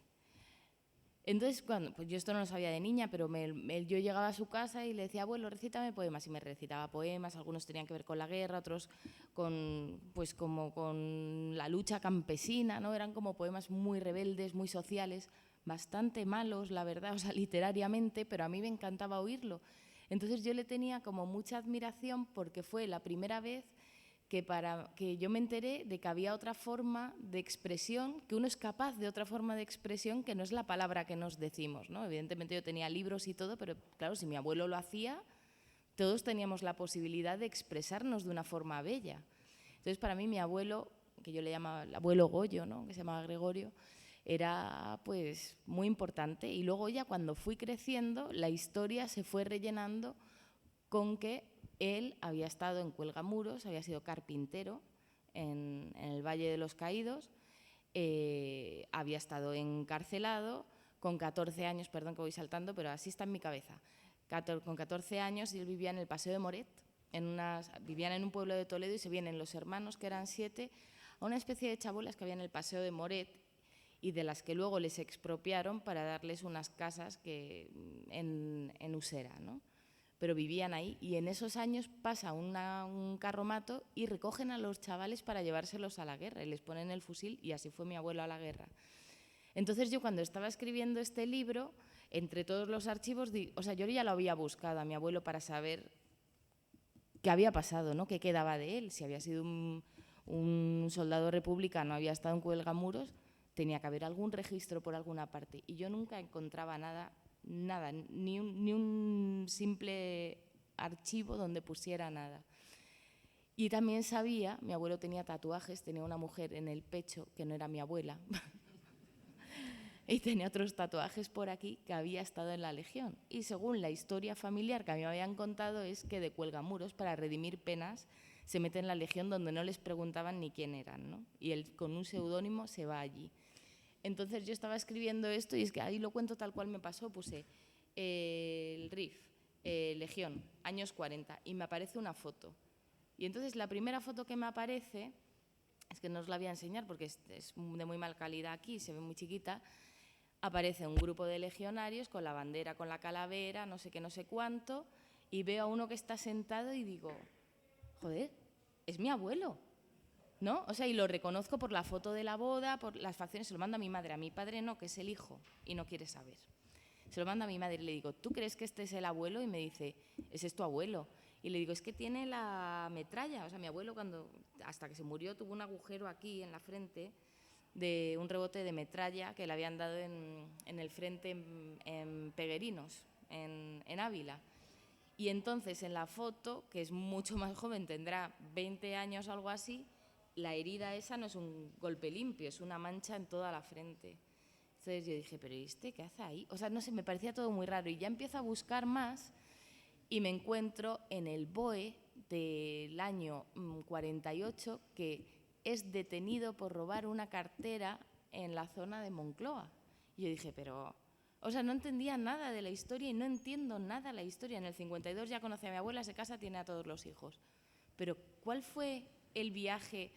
Entonces, pues yo esto no lo sabía de niña, pero yo llegaba a su casa y le decía, abuelo, recítame poemas, y me recitaba poemas. Algunos tenían que ver con la guerra, otros con la lucha campesina, ¿no? Eran como poemas muy rebeldes, muy sociales, bastante malos, la verdad, literariamente, pero a mí me encantaba oírlo. Entonces yo le tenía como mucha admiración, porque fue la primera vez que yo me enteré de que había otra forma de expresión, que uno es capaz de otra forma de expresión que no es la palabra que nos decimos, ¿no? Evidentemente yo tenía libros y todo, pero claro, si mi abuelo lo hacía, todos teníamos la posibilidad de expresarnos de una forma bella. Entonces, para mí, mi abuelo, que yo le llamaba el abuelo Goyo, ¿no?, que se llamaba Gregorio, era pues muy importante. Y luego ya cuando fui creciendo, la historia se fue rellenando con que él había estado en Cuelgamuros, había sido carpintero en el Valle de los Caídos, había estado encarcelado con 14 años, perdón que voy saltando, pero así está en mi cabeza. Con 14 años él vivía en el Paseo de Moret, vivían en un pueblo de Toledo y se vienen los hermanos, que eran 7, a una especie de chabolas que había en el Paseo de Moret y de las que luego les expropiaron para darles unas casas en Usera, ¿no? Pero vivían ahí, y en esos años pasa un carromato y recogen a los chavales para llevárselos a la guerra y les ponen el fusil, y así fue mi abuelo a la guerra. Entonces yo, cuando estaba escribiendo este libro, entre todos los archivos, yo ya lo había buscado a mi abuelo para saber qué había pasado, ¿no?, qué quedaba de él, si había sido un soldado republicano, había estado en Cuelgamuros, tenía que haber algún registro por alguna parte. Y yo nunca encontraba nada, ni un simple archivo donde pusiera nada. Y también sabía, mi abuelo tenía tatuajes, tenía una mujer en el pecho que no era mi abuela, y tenía otros tatuajes por aquí que había estado en la Legión. Y según la historia familiar que a mí me habían contado es que de Cuelgamuros, para redimir penas, se mete en la Legión donde no les preguntaban ni quién eran, ¿no? Y él con un seudónimo se va allí. Entonces yo estaba escribiendo esto y es que ahí lo cuento tal cual me pasó, puse el RIF, Legión, años 40, y me aparece una foto. Y entonces la primera foto que me aparece, es que no os la voy a enseñar porque es de muy mal calidad aquí, se ve muy chiquita, aparece un grupo de legionarios con la bandera, con la calavera, no sé qué, no sé cuánto, y veo a uno que está sentado y digo, joder, es mi abuelo, ¿no? O sea, y lo reconozco por la foto de la boda, por las facciones, se lo mando a mi madre, a mi padre no, que es el hijo, y no quiere saber. Se lo mando a mi madre y le digo, ¿tú crees que este es el abuelo? Y me dice, ese es tu abuelo. Y le digo, es que tiene la metralla. O sea, mi abuelo, hasta que se murió, tuvo un agujero aquí en la frente de un rebote de metralla que le habían dado en el frente en Peguerinos, en Ávila. Y entonces, en la foto, que es mucho más joven, tendrá 20 años o algo así, la herida esa no es un golpe limpio, es una mancha en toda la frente. Entonces yo dije, ¿pero este qué hace ahí? O sea, no sé, me parecía todo muy raro. Y ya empiezo a buscar más y me encuentro en el BOE del año 48 que es detenido por robar una cartera en la zona de Moncloa. Y yo dije, pero... O sea, no entendía nada de la historia y no entiendo nada de la historia. En el 52 ya conocí a mi abuela, se casa, tiene a todos los hijos. Pero ¿cuál fue el viaje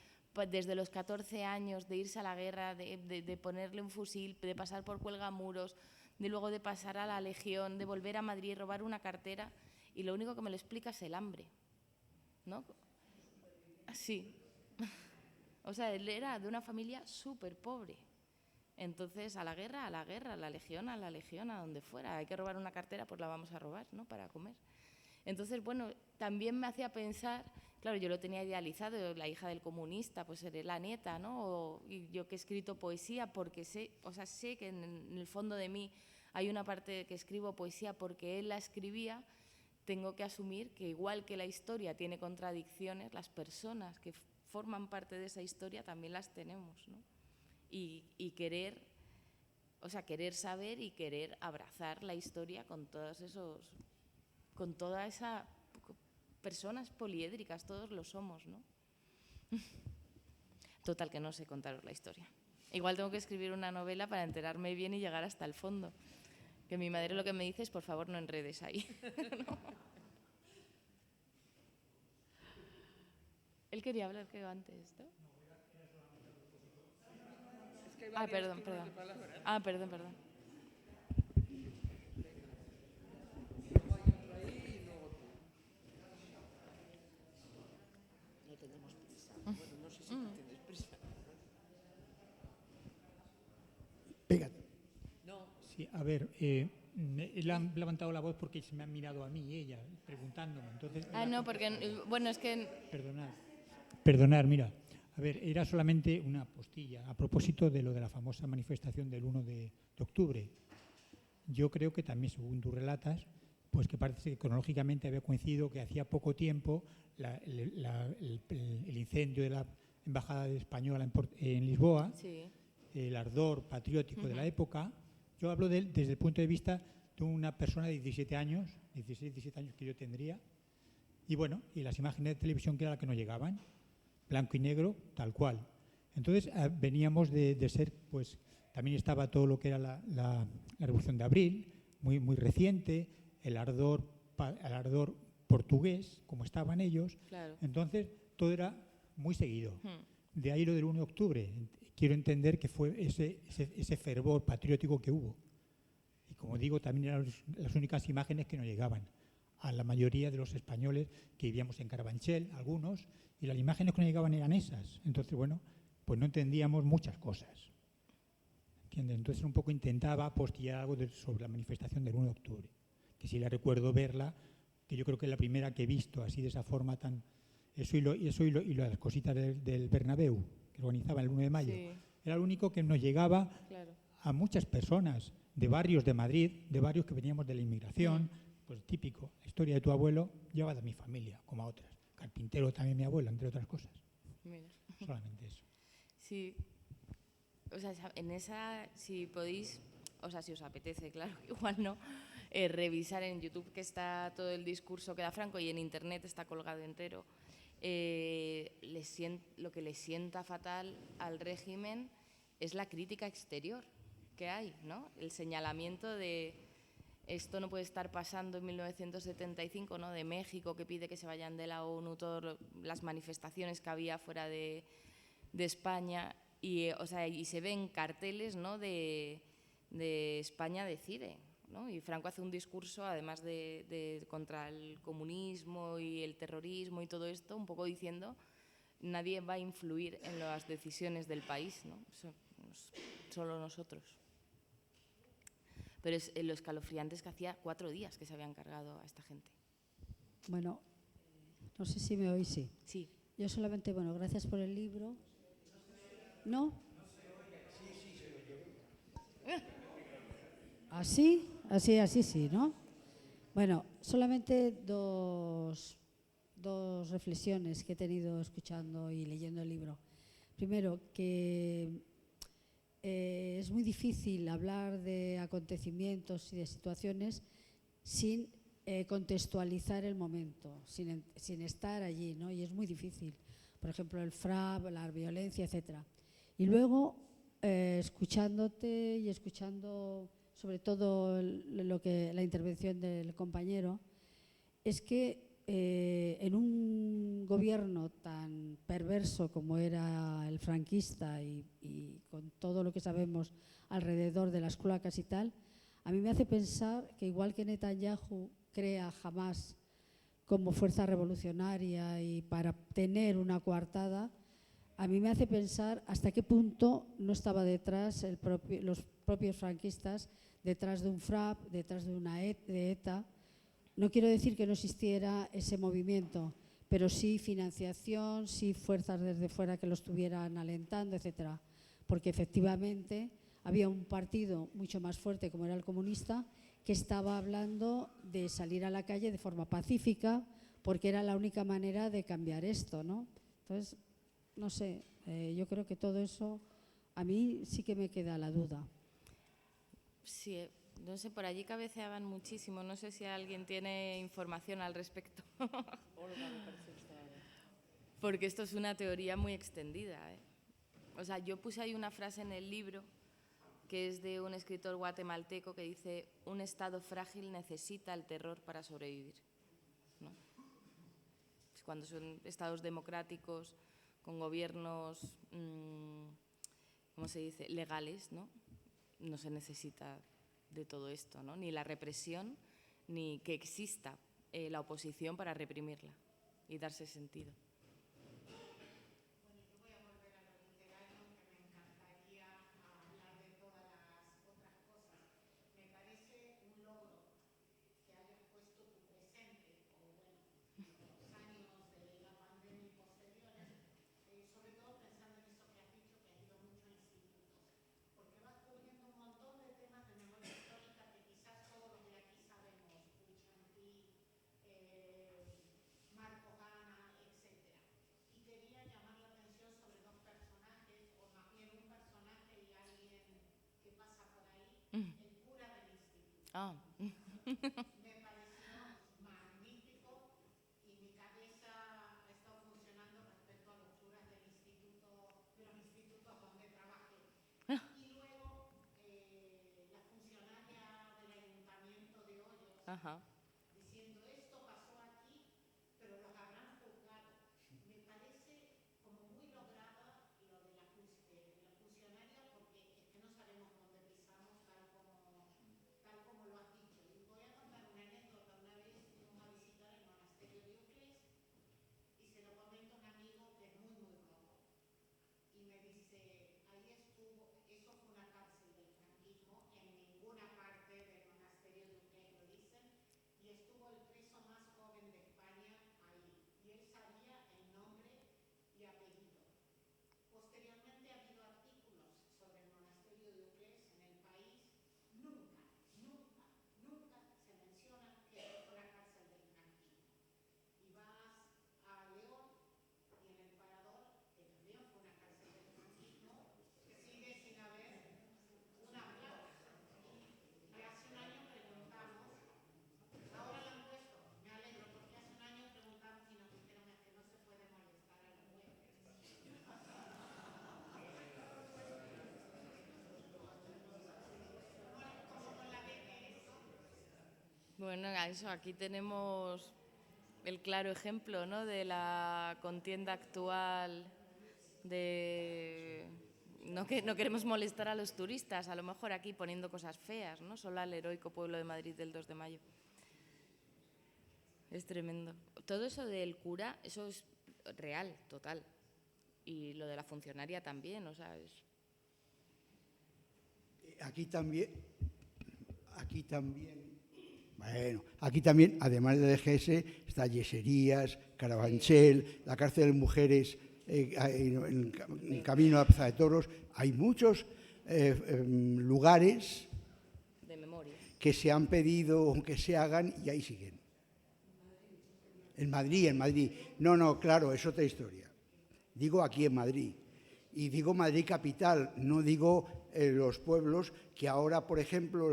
desde los 14 años de irse a la guerra, de ponerle un fusil, de pasar por Cuelgamuros, de luego de pasar a la Legión, de volver a Madrid, robar una cartera? Y lo único que me lo explica es el hambre, ¿no? Sí. O sea, él era de una familia súper pobre. Entonces, a la guerra, a la Legión, a donde fuera. Hay que robar una cartera, pues la vamos a robar, ¿no? Para comer. Entonces, bueno, también me hacía pensar, claro, yo lo tenía idealizado, la hija del comunista, pues seré la nieta, ¿no? Y yo que he escrito poesía porque sé que en el fondo de mí hay una parte que escribo poesía porque él la escribía. Tengo que asumir que igual que la historia tiene contradicciones, las personas que forman parte de esa historia también las tenemos, ¿no? Y querer saber y querer abrazar la historia con todas esas personas poliédricas, todos lo somos, ¿no? Total, que no sé contaros la historia. Igual tengo que escribir una novela para enterarme bien y llegar hasta el fondo. Que mi madre lo que me dice es, por favor, no enredes ahí. ¿No? Él quería hablar que antes, ¿no? Perdón. Perdón. No tenemos prisa. Bueno, no sé si tú tienes prisa. Pégate. No. Sí, a ver, he levantado la voz porque se me han mirado a mí y ella, preguntándome. Entonces, No, porque, bueno, es que... Perdonar, mira. A ver, era solamente una postilla a propósito de lo de la famosa manifestación del 1 de octubre. Yo creo que también, según tú relatas, pues que parece que cronológicamente había coincidido que hacía poco tiempo el incendio de la Embajada Española en Lisboa, Sí. el ardor patriótico de la época. Yo hablo desde el punto de vista de una persona de 17 años que yo tendría, y bueno, y las imágenes de televisión que era la que no llegaban, blanco y negro, tal cual. Entonces veníamos de ser, pues también estaba todo lo que era la Revolución de Abril, muy, muy reciente, el ardor portugués, como estaban ellos. Claro. Entonces todo era muy seguido. De ahí lo del 1 de octubre. Quiero entender que fue ese fervor patriótico que hubo. Y como digo, también eran las únicas imágenes que no llegaban a la mayoría de los españoles que vivíamos en Carabanchel, algunos, y las imágenes que nos llegaban eran esas. Entonces, bueno, pues no entendíamos muchas cosas. ¿Entiendes? Entonces un poco intentaba apostillar algo sobre la manifestación del 1 de octubre, que sí la recuerdo verla, que yo creo que es la primera que he visto así de esa forma tan... Eso y las cositas del Bernabéu, que organizaban el 1 de mayo. Sí. Era lo único que nos llegaba Claro. a muchas personas de barrios de Madrid, de barrios que veníamos de la inmigración, pues típico. La historia de tu abuelo lleva de mi familia, como a otras. Carpintero también mi abuelo, entre otras cosas. Mira. Solamente eso. Sí. O sea, en esa, si podéis, o sea, si os apetece, claro, igual no, revisar en YouTube que está todo el discurso que da Franco y en Internet está colgado entero. Lo que le sienta fatal al régimen es la crítica exterior que hay, ¿no? El señalamiento de esto no puede estar pasando en 1975, ¿no? De México, que pide que se vayan de la ONU, todas las manifestaciones que había fuera de España, y, o sea, y se ven carteles, ¿no? de España decide, ¿no? Y Franco hace un discurso, además de contra el comunismo y el terrorismo y todo esto, un poco diciendo nadie va a influir en las decisiones del país, ¿no? Solo nosotros. Pero es lo escalofriante es que hacía 4 días que se habían cargado a esta gente. Bueno, no sé si me oís, sí. Sí. Yo solamente, bueno, gracias por el libro. ¿No? ¿Así? Así sí, ¿no? Bueno, solamente dos reflexiones que he tenido escuchando y leyendo el libro. Primero, que es muy difícil hablar de acontecimientos y de situaciones sin contextualizar el momento, sin estar allí, ¿no? Y es muy difícil. Por ejemplo, el FRAP, la violencia, etcétera. Y luego, escuchándote y escuchando sobre todo la intervención del compañero, es que en un gobierno tan perverso como era el franquista y con todo lo que sabemos alrededor de las cloacas y tal, a mí me hace pensar que igual que Netanyahu crea Hamás como fuerza revolucionaria y para tener una coartada, a mí me hace pensar hasta qué punto no estaba detrás los propios franquistas, detrás de un FRAP, detrás de ETA. No quiero decir que no existiera ese movimiento, pero sí financiación, sí fuerzas desde fuera que lo estuvieran alentando, etcétera. Porque efectivamente había un partido mucho más fuerte como era el comunista que estaba hablando de salir a la calle de forma pacífica porque era la única manera de cambiar esto, ¿no? Entonces, no sé, yo creo que todo eso a mí sí que me queda la duda. Sí, no sé, por allí cabeceaban muchísimo. No sé si alguien tiene información al respecto. Porque esto es una teoría muy extendida, ¿eh? O sea, yo puse ahí una frase en el libro que es de un escritor guatemalteco que dice: un Estado frágil necesita el terror para sobrevivir, ¿no? Cuando son estados democráticos, con gobiernos, ¿cómo se dice?, legales, ¿no? No se necesita de todo esto, ¿no? Ni la represión, ni que exista la oposición para reprimirla y darse sentido. Ah. Me pareció magnífico y mi cabeza ha estado funcionando respecto a los curas del instituto, de los institutos donde trabajé. Y luego la funcionaria del ayuntamiento de Hoyos, diciendo esto pasó aquí, pero los habrán juzgado. Me parece como muy lograda lo de la funcionaria porque es que no sabemos dónde pisamos tal como lo has dicho. Y voy a contar una anécdota. Una vez fuimos a visitar el monasterio de Uclés y se lo comenta un amigo que es muy rojo. Y me dice, ahí estuvo, eso fue una cárcel del franquismo, en ninguna parte del monasterio de Uclés lo dicen, Bueno, eso, aquí tenemos el claro ejemplo, ¿no?, de la contienda actual de... No queremos molestar a los turistas, a lo mejor aquí poniendo cosas feas, ¿no?, solo al heroico pueblo de Madrid del 2 de mayo. Es tremendo. Todo eso del cura, eso es real, total. Y lo de la funcionaria también, o sea, es... Aquí también, bueno, aquí también, además de DGS, está Yeserías, Carabanchel, la cárcel de mujeres en camino a Plaza de Toros. Hay muchos lugares de memoria que se han pedido que se hagan y ahí siguen. En Madrid. No, claro, es otra historia. Digo aquí en Madrid. Y digo Madrid capital, no digo los pueblos que ahora, por ejemplo,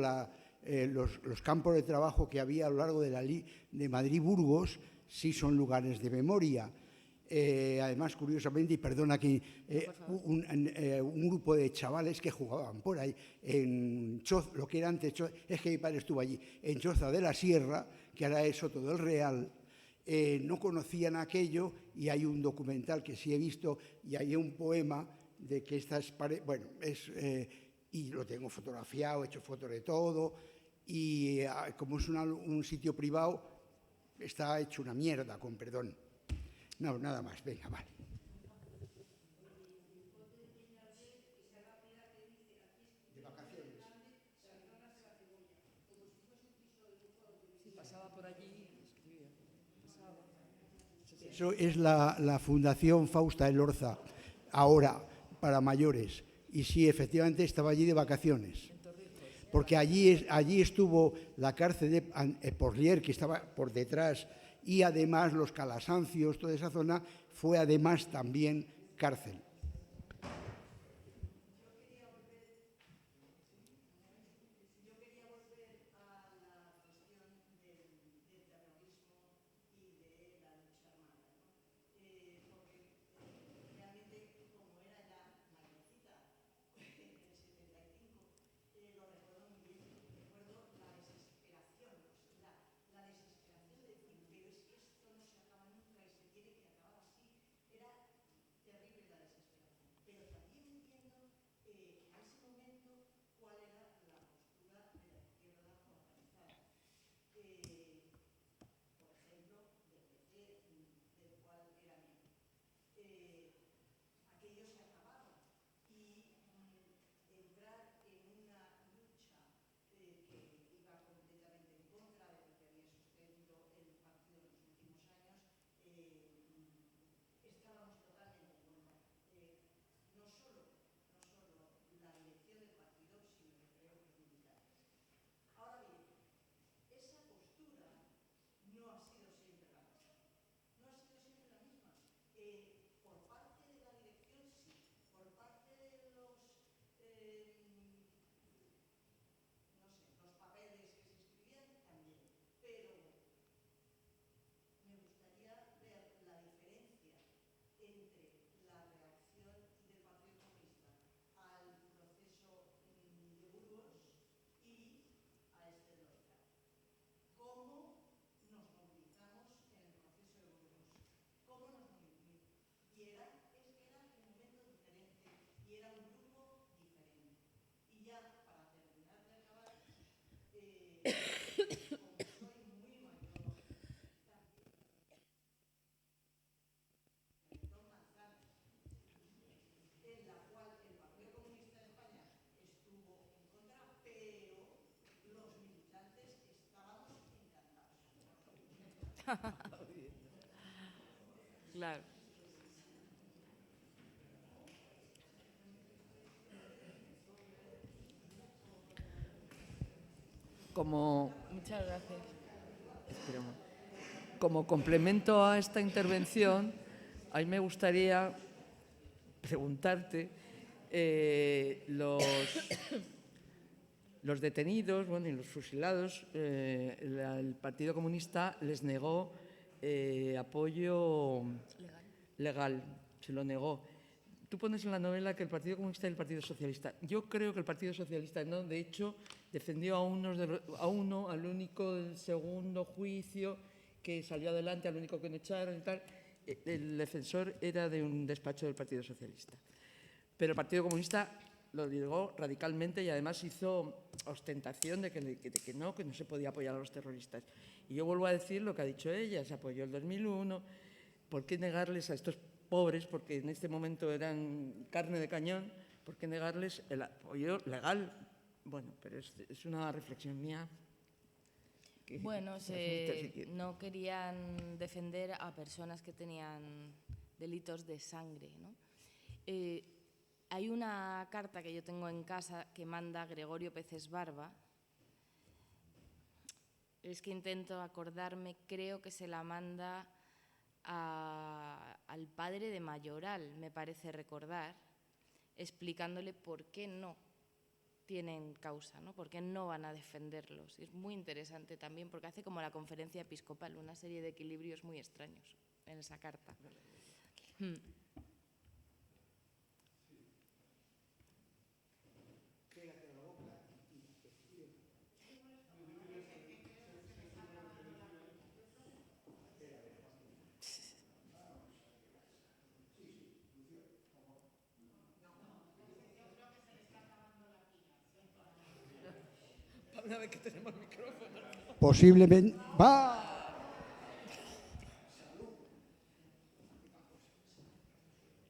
los campos de trabajo que había a lo largo de Madrid-Burgos sí son lugares de memoria. Además, curiosamente, y perdona que un grupo de chavales que jugaban por ahí en Choza, lo que era antes Choza, es que mi padre estuvo allí, en Choza de la Sierra, que ahora es Soto del Real, no conocían aquello, y hay un documental que sí he visto y hay un poema de que estas paredes, bueno, y lo tengo fotografiado, he hecho fotos de todo, y como es un sitio privado, está hecho una mierda, con perdón. No, nada más, venga, vale. De vacaciones. Sí, pasaba por allí, escribía. Eso es la Fundación Fausta Elorza, ahora, para mayores. Y sí, efectivamente, estaba allí de vacaciones. Porque allí estuvo la cárcel de Porlier, que estaba por detrás, y además los Calasancios, toda esa zona, fue además también cárcel. Claro. Muchas gracias. Como complemento a esta intervención, a mí me gustaría preguntarte, los detenidos, bueno, y los fusilados, el Partido Comunista les negó apoyo legal, se lo negó. tú pones en la novela que el Partido Comunista y el Partido Socialista. Yo creo que el Partido Socialista no, de hecho, defendió a uno, al único del segundo juicio que salió adelante, al único que no echaron y tal. El defensor era de un despacho del Partido Socialista. Pero el Partido Comunista lo negó radicalmente y además hizo ostentación de que no se podía apoyar a los terroristas. Y yo vuelvo a decir lo que ha dicho ella, se apoyó el 2001. ¿Por qué negarles a estos pobres, porque en este momento eran carne de cañón, por qué negarles el apoyo legal? Bueno, pero es una reflexión mía. Bueno, no querían defender a personas que tenían delitos de sangre, ¿no? Hay una carta que yo tengo en casa que manda Gregorio Peces Barba. Es que intento acordarme, creo que se la manda al padre de Mayoral, me parece recordar, explicándole por qué no tienen causa, ¿no? Por qué no van a defenderlos. Es muy interesante también porque hace como la conferencia episcopal, una serie de equilibrios muy extraños en esa carta. Una vez que tenemos micrófono. Posiblemente. ¡Va!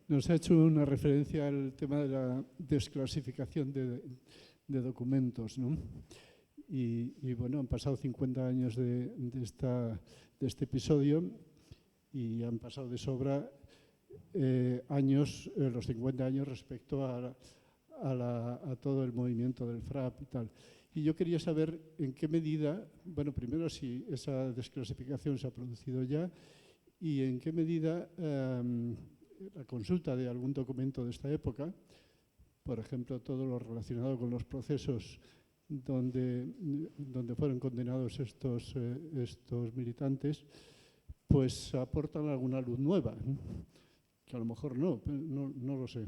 Nos ha hecho una referencia al tema de la desclasificación de documentos, ¿no? Y bueno, han pasado 50 años de este episodio y han pasado de sobra los 50 años respecto a todo el movimiento del FRAP y tal. Y yo quería saber en qué medida, bueno, primero si esa desclasificación se ha producido ya y en qué medida la consulta de algún documento de esta época, por ejemplo, todo lo relacionado con los procesos donde fueron condenados estos militantes, pues aportan alguna luz nueva, ¿no? Que a lo mejor no lo sé.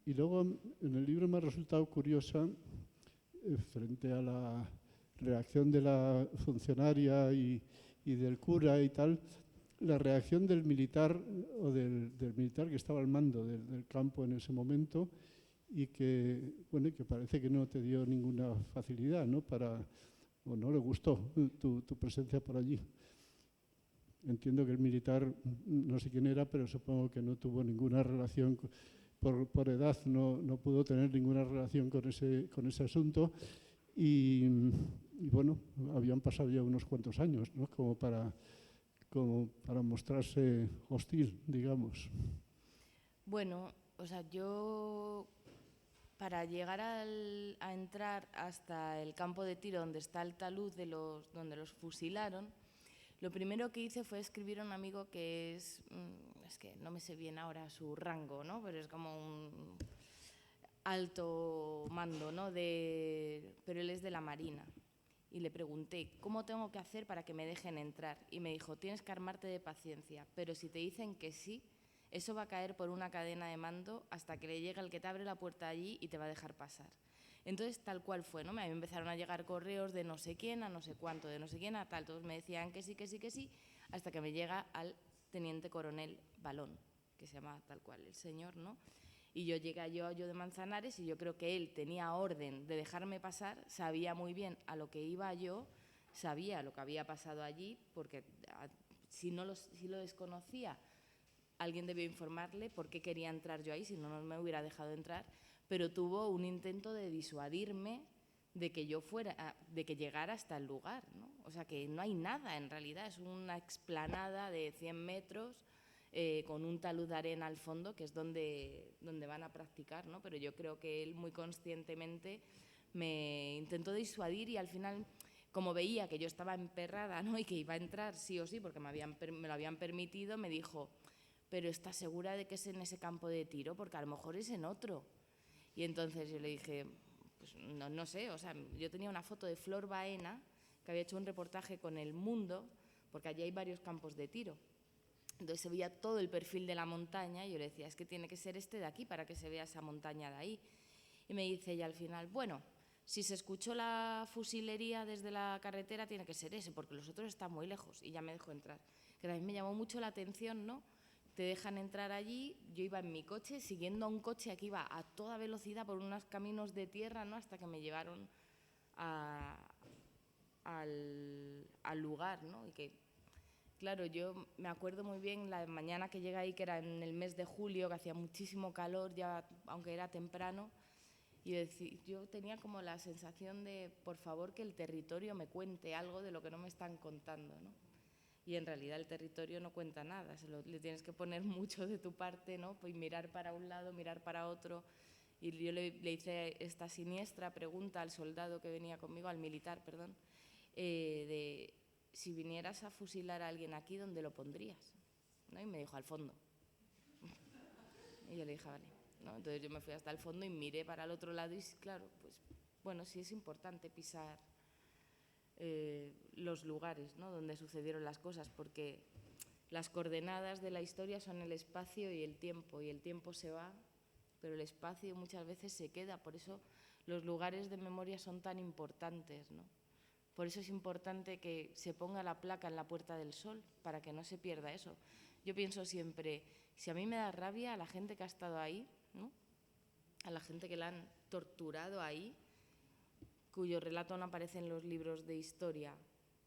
Y luego en el libro me ha resultado curiosa, frente a la reacción de la funcionaria y del cura y tal, la reacción del militar o del militar que estaba al mando del campo en ese momento y que parece que no te dio ninguna facilidad, ¿no? O no le gustó tu presencia por allí. Entiendo que el militar, no sé quién era, pero supongo que no tuvo ninguna relación, por edad no pudo tener ninguna relación con ese asunto y bueno, habían pasado ya unos cuantos años, ¿no? Como para mostrarse hostil, digamos. Bueno, o sea, yo para llegar a entrar hasta el campo de tiro donde está el talud donde los fusilaron, lo primero que hice fue escribir a un amigo que es que no me sé bien ahora su rango, ¿no? Pero es como un alto mando, ¿no? Pero él es de la Marina. Y le pregunté, ¿cómo tengo que hacer para que me dejen entrar? Y me dijo, tienes que armarte de paciencia, pero si te dicen que sí, eso va a caer por una cadena de mando hasta que le llegue el que te abre la puerta allí y te va a dejar pasar. Entonces, tal cual fue, ¿no? A mí me empezaron a llegar correos de no sé quién a no sé cuánto, de no sé quién a tal. Todos me decían que sí, que sí, que sí, hasta que me llega al teniente coronel Balón, que se llama tal cual el señor, ¿no? Y yo llegué yo de Manzanares y yo creo que él tenía orden de dejarme pasar, sabía muy bien a lo que iba yo, sabía lo que había pasado allí, porque si lo desconocía, alguien debió informarle por qué quería entrar yo ahí, si no, no me hubiera dejado entrar, pero tuvo un intento de disuadirme de que yo de que llegara hasta el lugar, ¿no? O sea, que no hay nada en realidad, es una explanada de 100 metros con un talud de arena al fondo, que es donde van a practicar, ¿no? Pero yo creo que él muy conscientemente me intentó disuadir y al final, como veía que yo estaba emperrada, ¿no? Y que iba a entrar sí o sí porque me lo habían permitido, me dijo, pero ¿estás segura de que es en ese campo de tiro? Porque a lo mejor es en otro. Y entonces yo le dije, pues no sé, o sea, yo tenía una foto de Flor Baena, que había hecho un reportaje con El Mundo, porque allí hay varios campos de tiro. Entonces se veía todo el perfil de la montaña y yo le decía, es que tiene que ser este de aquí para que se vea esa montaña de ahí. Y me dice ella al final, bueno, si se escuchó la fusilería desde la carretera tiene que ser ese, porque los otros están muy lejos. Y ya me dejó entrar. Que también me llamó mucho la atención, ¿no? Te dejan entrar allí, yo iba en mi coche siguiendo a un coche que iba a toda velocidad por unos caminos de tierra, ¿no? Hasta que me llevaron al lugar, ¿no? Y que, claro, yo me acuerdo muy bien la mañana que llegué ahí, que era en el mes de julio, que hacía muchísimo calor, ya, aunque era temprano, y yo tenía como la sensación de, por favor, que el territorio me cuente algo de lo que no me están contando, ¿no? Y en realidad el territorio no cuenta nada, le tienes que poner mucho de tu parte, ¿no? Pues mirar para un lado, mirar para otro. Y yo le hice esta siniestra pregunta al soldado que venía conmigo, al militar, perdón, de si vinieras a fusilar a alguien aquí, ¿dónde lo pondrías? ¿No? Y me dijo, al fondo. Y yo le dije, vale. ¿No? Entonces yo me fui hasta el fondo y miré para el otro lado y claro, pues bueno, sí es importante pisar los lugares, ¿no? Donde sucedieron las cosas, porque las coordenadas de la historia son el espacio y el tiempo se va, pero el espacio muchas veces se queda, por eso los lugares de memoria son tan importantes, ¿no? Por eso es importante que se ponga la placa en la Puerta del Sol, para que no se pierda eso. Yo pienso siempre, si a mí me da rabia a la gente que ha estado ahí, ¿no? A la gente que la han torturado ahí, cuyo relato no aparece en los libros de historia,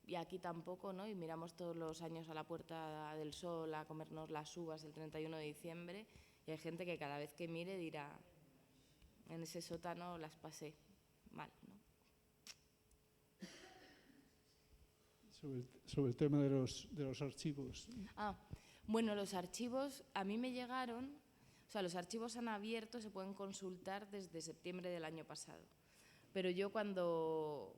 y aquí tampoco, ¿no? Y miramos todos los años a la Puerta del Sol a comernos las uvas el 31 de diciembre, y hay gente que cada vez que mire dirá, en ese sótano las pasé mal, ¿no? Sobre el tema de los archivos. Bueno, los archivos a mí me llegaron, o sea, los archivos han abierto, se pueden consultar desde septiembre del año pasado. Pero yo cuando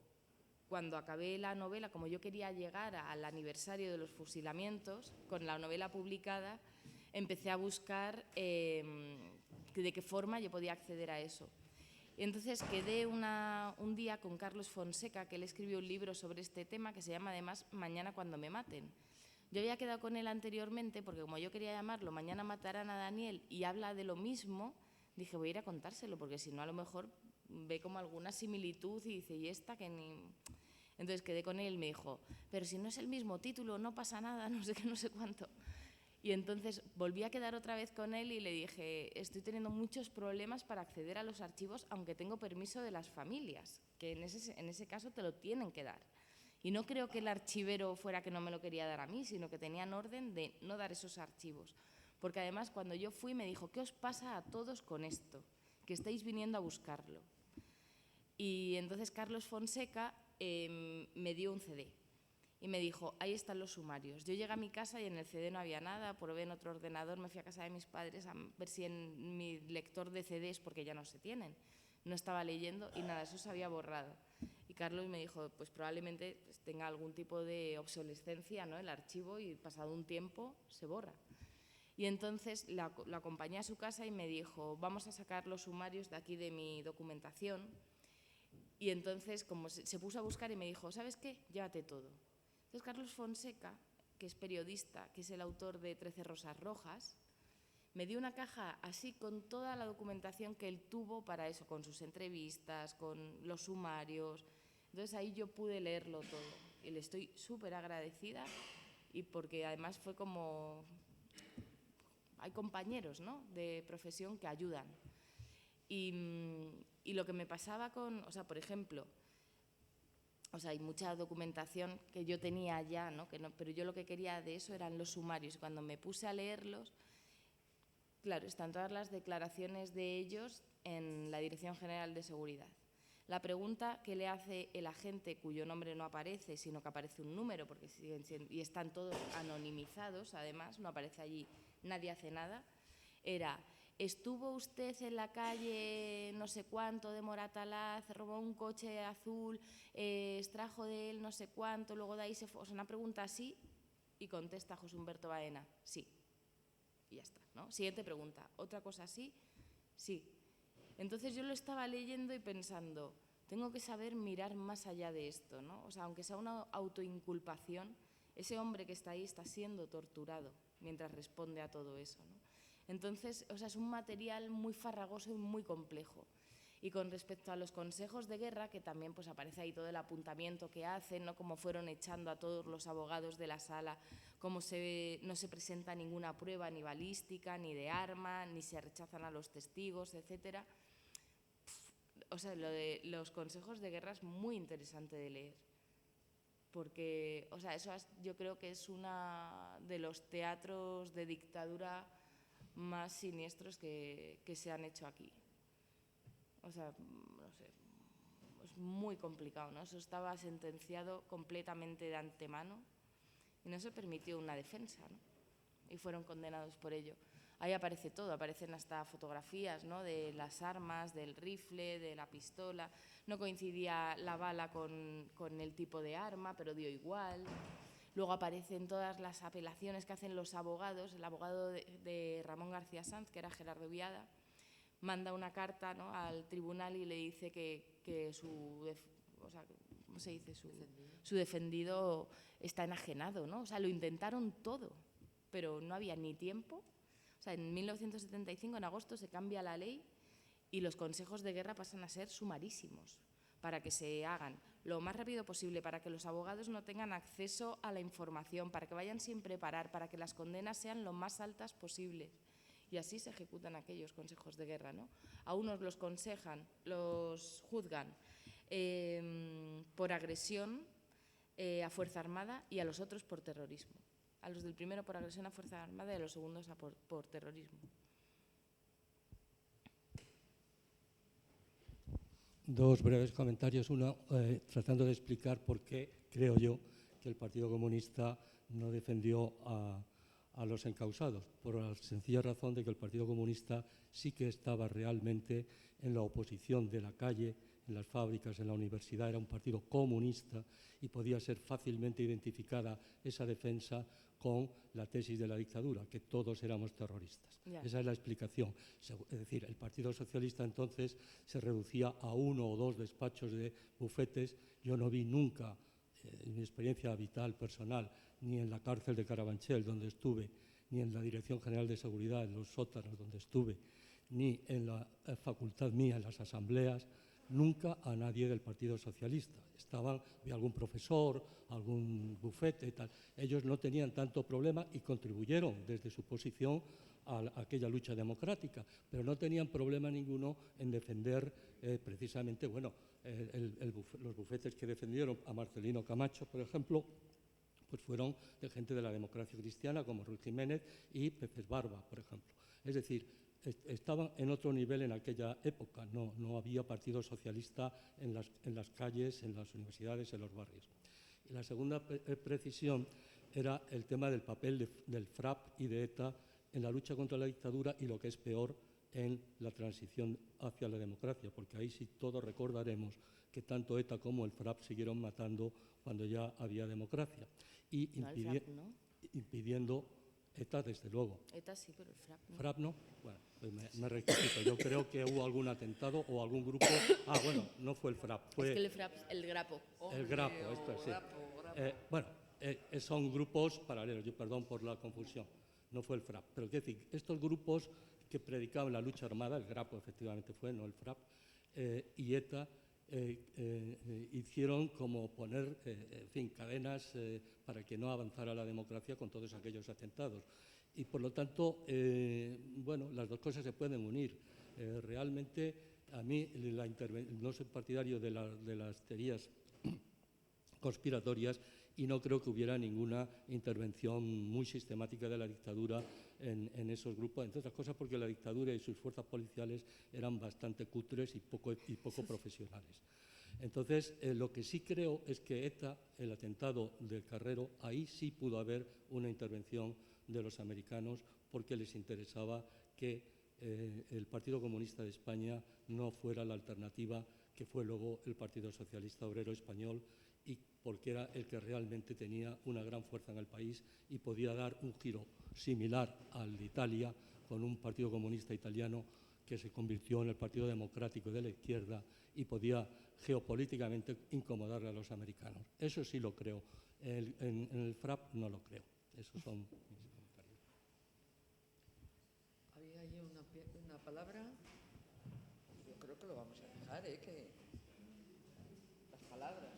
acabé la novela, como yo quería llegar al aniversario de los fusilamientos, con la novela publicada, empecé a buscar de qué forma yo podía acceder a eso. Entonces quedé un día con Carlos Fonseca, que él escribió un libro sobre este tema que se llama además Mañana cuando me maten. Yo había quedado con él anteriormente porque como yo quería llamarlo Mañana matarán a Daniel y habla de lo mismo, dije voy a ir a contárselo porque si no a lo mejor ve como alguna similitud y dice, ¿y esta que ni...? Entonces quedé con él y me dijo, pero si no es el mismo título, no pasa nada, no sé qué, no sé cuánto. Y entonces volví a quedar otra vez con él y le dije, estoy teniendo muchos problemas para acceder a los archivos, aunque tengo permiso de las familias, que en ese caso te lo tienen que dar. Y no creo que el archivero fuera que no me lo quería dar a mí, sino que tenían orden de no dar esos archivos. Porque además cuando yo fui me dijo, ¿qué os pasa a todos con esto? Que estáis viniendo a buscarlo. Y entonces Carlos Fonseca me dio un CD y me dijo, ahí están los sumarios. Yo llegué a mi casa y en el CD no había nada, probé en otro ordenador, me fui a casa de mis padres a ver si en mi lector de CDs, porque ya no se tienen, no estaba leyendo y nada, eso se había borrado. Y Carlos me dijo, pues probablemente tenga algún tipo de obsolescencia, ¿no? El archivo y pasado un tiempo se borra. Y entonces la acompañé a su casa y me dijo, vamos a sacar los sumarios de aquí de mi documentación. Y entonces como se puso a buscar y me dijo, ¿sabes qué? Llévate todo. Entonces Carlos Fonseca, que es periodista, que es el autor de 13 rosas rojas, me dio una caja así con toda la documentación que él tuvo para eso, con sus entrevistas, con los sumarios. Entonces ahí yo pude leerlo todo y le estoy súper agradecida y porque además fue como... Hay compañeros, ¿no?, de profesión que ayudan. Y lo que me pasaba con... O sea, por ejemplo... O sea, hay mucha documentación que yo tenía ya, ¿no? Pero yo lo que quería de eso eran los sumarios. Cuando me puse a leerlos, claro, están todas las declaraciones de ellos en la Dirección General de Seguridad. La pregunta que le hace el agente, cuyo nombre no aparece, sino que aparece un número, porque siguen siendo, y están todos anonimizados, además, no aparece allí, nadie hace nada, era... ¿Estuvo usted en la calle no sé cuánto de Moratalaz, robó un coche azul, extrajo de él no sé cuánto, luego de ahí se fue? O sea, una pregunta así y contesta José Humberto Baena, sí. Y ya está, ¿no? Siguiente pregunta, ¿otra cosa así? Sí. Entonces yo lo estaba leyendo y pensando, tengo que saber mirar más allá de esto, ¿no? O sea, aunque sea una autoinculpación, ese hombre que está ahí está siendo torturado mientras responde a todo eso, ¿no? Entonces, o sea, es un material muy farragoso y muy complejo. Y con respecto a los consejos de guerra, que también pues aparece ahí todo el apuntamiento que hacen, ¿no? Cómo fueron echando a todos los abogados de la sala, cómo no se presenta ninguna prueba ni balística, ni de arma, ni se rechazan a los testigos, etcétera. O sea, lo de los consejos de guerra es muy interesante de leer, porque, o sea, yo creo que es uno de los teatros de dictadura más siniestros que se han hecho aquí. O sea, no sé, es muy complicado, ¿no? Eso estaba sentenciado completamente de antemano y no se permitió una defensa, ¿no? Y fueron condenados por ello. Ahí aparece todo, aparecen hasta fotografías, ¿no? De las armas, del rifle, de la pistola. No coincidía la bala con el tipo de arma, pero dio igual. Luego aparecen todas las apelaciones que hacen los abogados. El abogado de Ramón García Sanz, que era Gerardo Viada, manda una carta, ¿no? Al tribunal y le dice que su defendido está enajenado, ¿no? O sea, lo intentaron todo, pero no había ni tiempo. O sea, en 1975, en agosto, se cambia la ley y los consejos de guerra pasan a ser sumarísimos para que se hagan lo más rápido posible, para que los abogados no tengan acceso a la información, para que vayan sin preparar, para que las condenas sean lo más altas posibles. Y así se ejecutan aquellos consejos de guerra, ¿no? A unos los juzgan por agresión a fuerza armada y a los otros por terrorismo. A los del primero por agresión a fuerza armada y a los segundos por terrorismo. Dos breves comentarios. Uno, tratando de explicar por qué creo yo que el Partido Comunista no defendió a los encausados, por la sencilla razón de que el Partido Comunista sí que estaba realmente en la oposición de la calle, en las fábricas, en la universidad. Era un partido comunista y podía ser fácilmente identificada esa defensa con la tesis de la dictadura, que todos éramos terroristas. Yeah. Esa es la explicación. Es decir, el Partido Socialista entonces se reducía a 1 o 2 despachos de bufetes. Yo no vi nunca, en mi experiencia vital, personal, ni en la cárcel de Carabanchel, donde estuve, ni en la Dirección General de Seguridad, en los sótanos donde estuve, ni en la facultad mía, en las asambleas, nunca a nadie del Partido Socialista. Había algún profesor, algún bufete y tal. Ellos no tenían tanto problema y contribuyeron desde su posición a aquella lucha democrática, pero no tenían problema ninguno en defender precisamente, bueno, los bufetes que defendieron a Marcelino Camacho, por ejemplo, pues fueron de gente de la democracia cristiana como Ruiz Jiménez y Peces Barba, por ejemplo. Es decir, estaban en otro nivel en aquella época, no había partido socialista en las calles, en las universidades, en los barrios. Y la segunda precisión era el tema del papel del FRAP y de ETA en la lucha contra la dictadura y lo que es peor, en la transición hacia la democracia, porque ahí sí todos recordaremos que tanto ETA como el FRAP siguieron matando cuando ya había democracia y impidiendo ETA, desde luego. ETA sí, pero el FRAP no. ¿FRAP no? Bueno, pues me rectifico. Yo creo que hubo algún atentado o algún grupo... bueno, no fue el FRAP. Fue es que el FRAP, el Grapo. El Grapo, esto es, sí. Bueno, son grupos paralelos, yo perdón por la confusión, no fue el FRAP. Pero es decir, estos grupos que predicaban la lucha armada, el Grapo efectivamente fue, no el FRAP, y ETA, hicieron como poner, en fin, cadenas para que no avanzara la democracia con todos aquellos atentados. Y por lo tanto, bueno, las dos cosas se pueden unir. Realmente, a mí no soy partidario de las teorías conspiratorias y no creo que hubiera ninguna intervención muy sistemática de la dictadura en esos grupos, entre otras cosas porque la dictadura y sus fuerzas policiales eran bastante cutres y poco profesionales. Entonces, lo que sí creo es que ETA, el atentado del Carrero, ahí sí pudo haber una intervención de los americanos porque les interesaba que el Partido Comunista de España no fuera la alternativa que fue luego el Partido Socialista Obrero Español, y porque era el que realmente tenía una gran fuerza en el país y podía dar un giro similar al de Italia, con un Partido Comunista italiano que se convirtió en el Partido Democrático de la izquierda y podía geopolíticamente incomodarle a los americanos. Eso sí lo creo. En el FRAP no lo creo. Esos son mis comentarios. una palabra. Yo creo que lo vamos a dejar, que las palabras.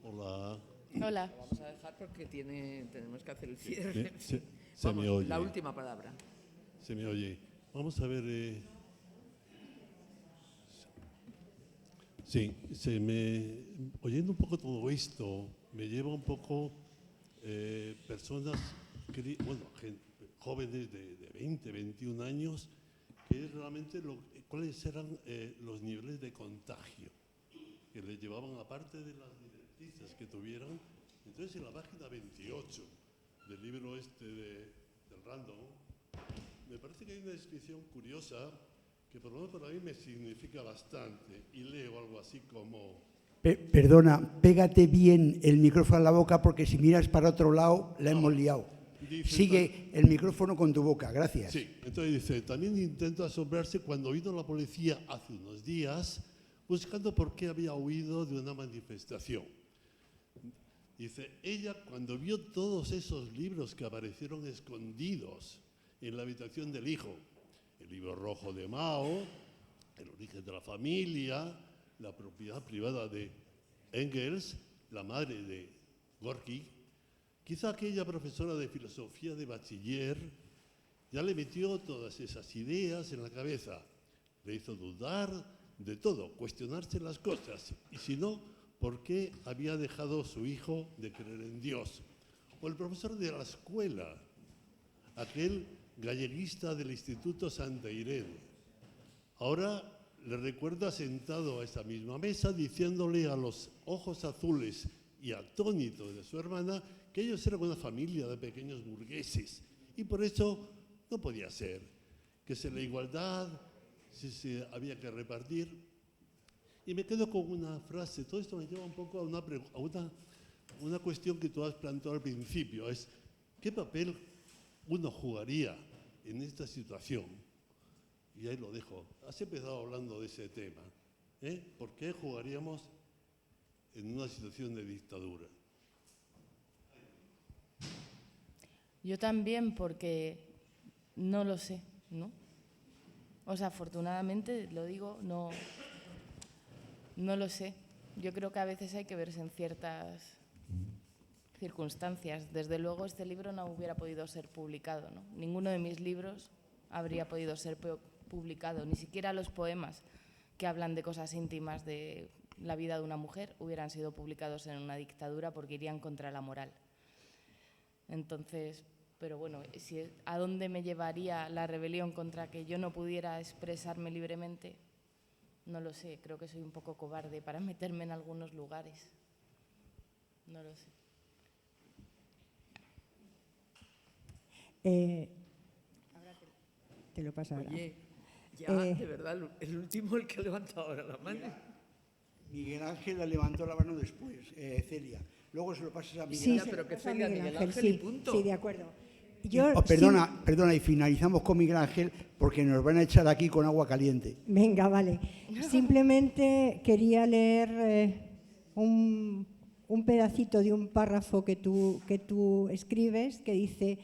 Hola. Hola. Lo vamos a dejar porque tenemos que hacer el cierre. Se Vamos, me oye. la última palabra. Se me oye. Vamos a ver. Sí, oyendo un poco todo esto, me lleva un poco personas, jóvenes de 20, 21 años, que es realmente cuáles eran los niveles de contagio que les llevaban, aparte de las directrices que tuvieran. Entonces, en la página 28 del libro del Random, me parece que hay una descripción curiosa que por lo menos para mí me significa bastante, y leo algo así como... Perdona, pégate bien el micrófono a la boca, porque si miras para otro lado, la hemos liado. Sigue el micrófono con tu boca, gracias. Sí, entonces dice, también intento asombrarse cuando vino la policía hace unos días buscando por qué había huido de una manifestación. Dice, ella cuando vio todos esos libros que aparecieron escondidos en la habitación del hijo, el libro rojo de Mao, el origen de la familia, la propiedad privada de Engels, la madre de Gorky, quizá aquella profesora de filosofía de bachiller ya le metió todas esas ideas en la cabeza, le hizo dudar de todo, cuestionarse las cosas, y si no, ¿por qué había dejado su hijo de creer en Dios? O el profesor de la escuela, aquel galleguista del Instituto Santa Irene. Ahora le recuerda sentado a esa misma mesa diciéndole a los ojos azules y atónitos de su hermana que ellos eran una familia de pequeños burgueses y por eso no podía ser, que si la igualdad, si se había que repartir. Y me quedo con una frase, todo esto me lleva un poco a una cuestión que tú has planteado al principio, es ¿qué papel uno jugaría en esta situación? Y ahí lo dejo. Has empezado hablando de ese tema. ¿Por qué jugaríamos en una situación de dictadura? Yo también, porque no lo sé, ¿no? O sea, afortunadamente, lo digo, no lo sé. Yo creo que a veces hay que verse en ciertas circunstancias. Desde luego, este libro no hubiera podido ser publicado, ¿no? Ninguno de mis libros habría podido ser publicado, ni siquiera los poemas que hablan de cosas íntimas de la vida de una mujer hubieran sido publicados en una dictadura porque irían contra la moral. Entonces, pero bueno, ¿a dónde me llevaría la rebelión contra que yo no pudiera expresarme libremente? No lo sé, creo que soy un poco cobarde para meterme en algunos lugares. No lo sé. Ahora te lo paso ahora. Oye, ya, de verdad, el último, el que ha levantado ahora la mano. Miguel Ángel la levantó la mano después, Celia. Luego se lo pasas a Miguel Sí, Ángel. pero que pasa a Celia, Miguel Ángel sí, y punto. sí, de acuerdo. Perdona, y finalizamos con Miguel Ángel porque nos van a echar aquí con agua caliente. Venga, vale. Simplemente quería leer un pedacito de un párrafo que tú escribes que dice: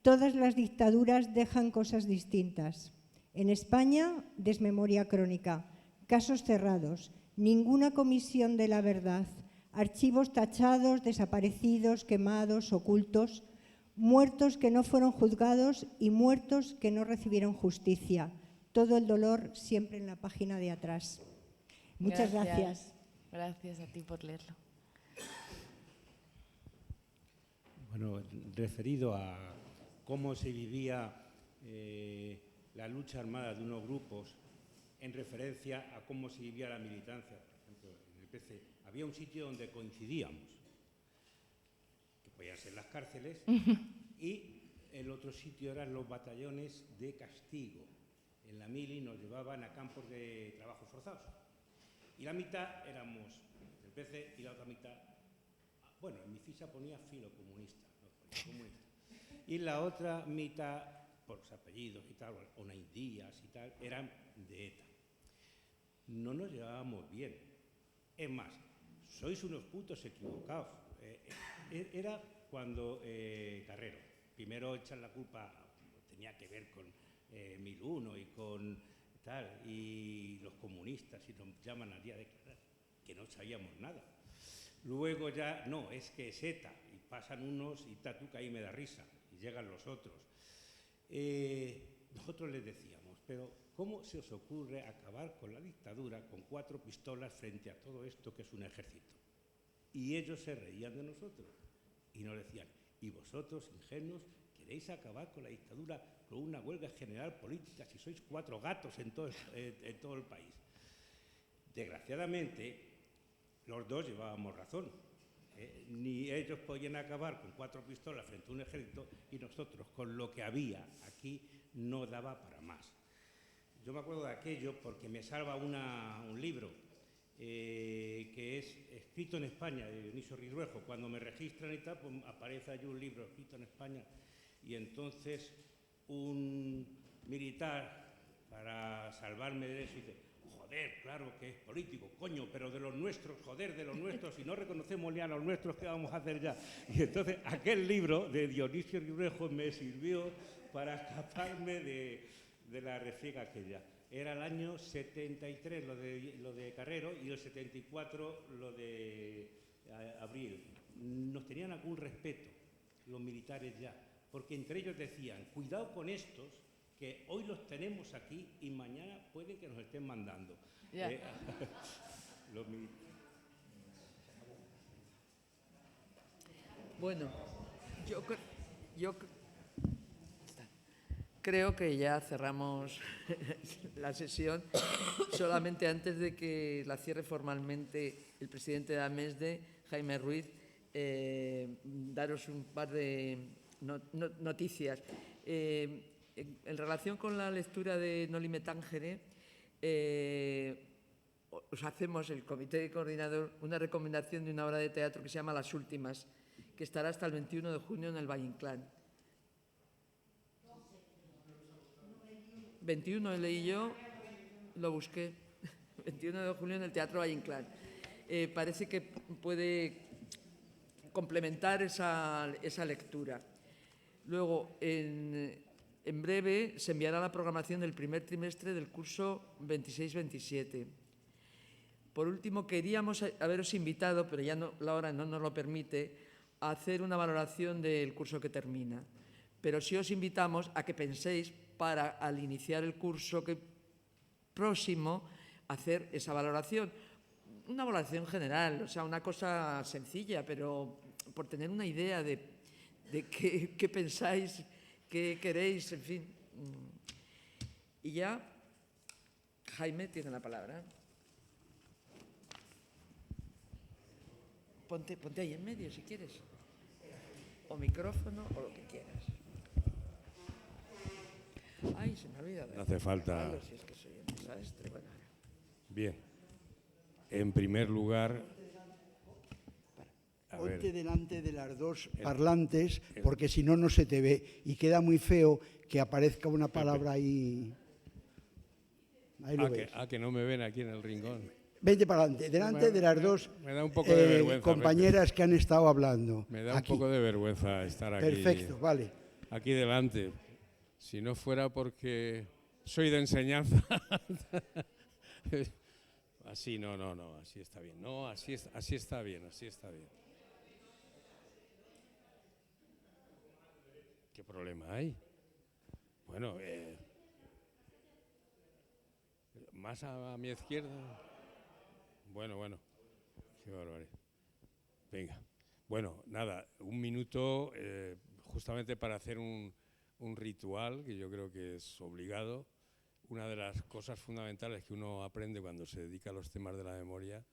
todas las dictaduras dejan cosas distintas. En España, desmemoria crónica, casos cerrados, ninguna comisión de la verdad, archivos tachados, desaparecidos, quemados, ocultos, muertos que no fueron juzgados y muertos que no recibieron justicia. Todo el dolor siempre en la página de atrás. Muchas gracias. Gracias a ti por leerlo. Bueno, referido a cómo se vivía la lucha armada de unos grupos en referencia a cómo se vivía la militancia, por ejemplo, en el PC, había un sitio donde coincidíamos, que podían ser las cárceles, y el otro sitio eran los batallones de castigo. En la mili nos llevaban a campos de trabajo forzados. Y la mitad éramos del PC y la otra mitad, bueno, en mi ficha ponía filocomunista, no ponía comunista. Y la otra mitad, por los apellidos y tal, o Díaz y tal, eran de ETA. No nos llevábamos bien. Es más, sois unos putos equivocados. era cuando Carrero, primero echan la culpa, tenía que ver con 1001 y con tal, y los comunistas, y nos llaman al día de declarar, que no sabíamos nada. Luego ya, no, es que es ETA, y pasan unos y tatuca y me da risa, y llegan los otros. Nosotros les decíamos, pero ¿cómo se os ocurre acabar con la dictadura con 4 pistolas frente a todo esto que es un ejército? Y ellos se reían de nosotros y nos decían, ¿y vosotros, ingenuos, queréis acabar con la dictadura con una huelga general política si sois 4 gatos en todo el país? Desgraciadamente, los dos llevábamos razón. Ni ellos podían acabar con 4 pistolas frente a un ejército y nosotros, con lo que había aquí, no daba para más. Yo me acuerdo de aquello porque me salva un libro que es escrito en España, de Dionisio Ridruejo. Cuando me registran y tal, pues aparece allí un libro escrito en España y entonces un militar, para salvarme de eso, dice, joder, claro que es político, coño, pero de los nuestros, joder, de los nuestros, si no reconocemos ni a los nuestros, ¿qué vamos a hacer ya? Y entonces aquel libro de Dionisio Ridruejo me sirvió para escaparme de la refriega aquella. Era el año 73 lo de Carrero y el 74 lo de Abril. Nos tenían algún respeto los militares ya, porque entre ellos decían, cuidado con estos, que hoy los tenemos aquí y mañana puede que nos estén mandando. Yeah. Los militares. Bueno, yo creo que ya cerramos la sesión. Solamente antes de que la cierre formalmente el presidente de AMESDE, Jaime Ruiz, daros un par de noticias. En relación con la lectura de Noli Me Tangere, os hacemos, el comité de coordinador, una recomendación de una obra de teatro que se llama Las Últimas, que estará hasta el 21 de junio en el Valle Inclán. 21 leí yo, lo busqué. 21 de julio en el Teatro Valle Inclán. Parece que puede complementar esa lectura. Luego, en breve se enviará la programación del primer trimestre del curso 26-27. Por último, queríamos haberos invitado, pero ya la hora no nos lo permite, a hacer una valoración del curso que termina. Pero sí os invitamos a que penséis para, al iniciar el curso próximo, hacer esa valoración. Una valoración general, o sea, una cosa sencilla, pero por tener una idea de qué pensáis, qué queréis, en fin. Y ya, Jaime tiene la palabra. Ponte ahí en medio si quieres. O micrófono o lo que quieras. Ay, se me ha olvidado. No hace falta. Si es que soy un desastre. Bueno. Bien. En primer lugar, ponte delante de las dos parlantes, porque si no, no se te ve. Y queda muy feo que aparezca una palabra ahí. Ahí lo ves. Que no me ven aquí en el rincón. Vente para adelante, delante de las dos me da un poco de vergüenza, compañeras que han estado hablando. Me da un poco de vergüenza estar aquí. Perfecto, vale. Aquí delante. Si no fuera porque soy de enseñanza. Así, no, así está bien. No, así está bien, así está bien. ¿Qué problema hay? Bueno, más a mi izquierda. Bueno, qué barbaridad. Venga, bueno, nada, un minuto justamente para hacer un ritual que yo creo que es obligado. Una de las cosas fundamentales que uno aprende cuando se dedica a los temas de la memoria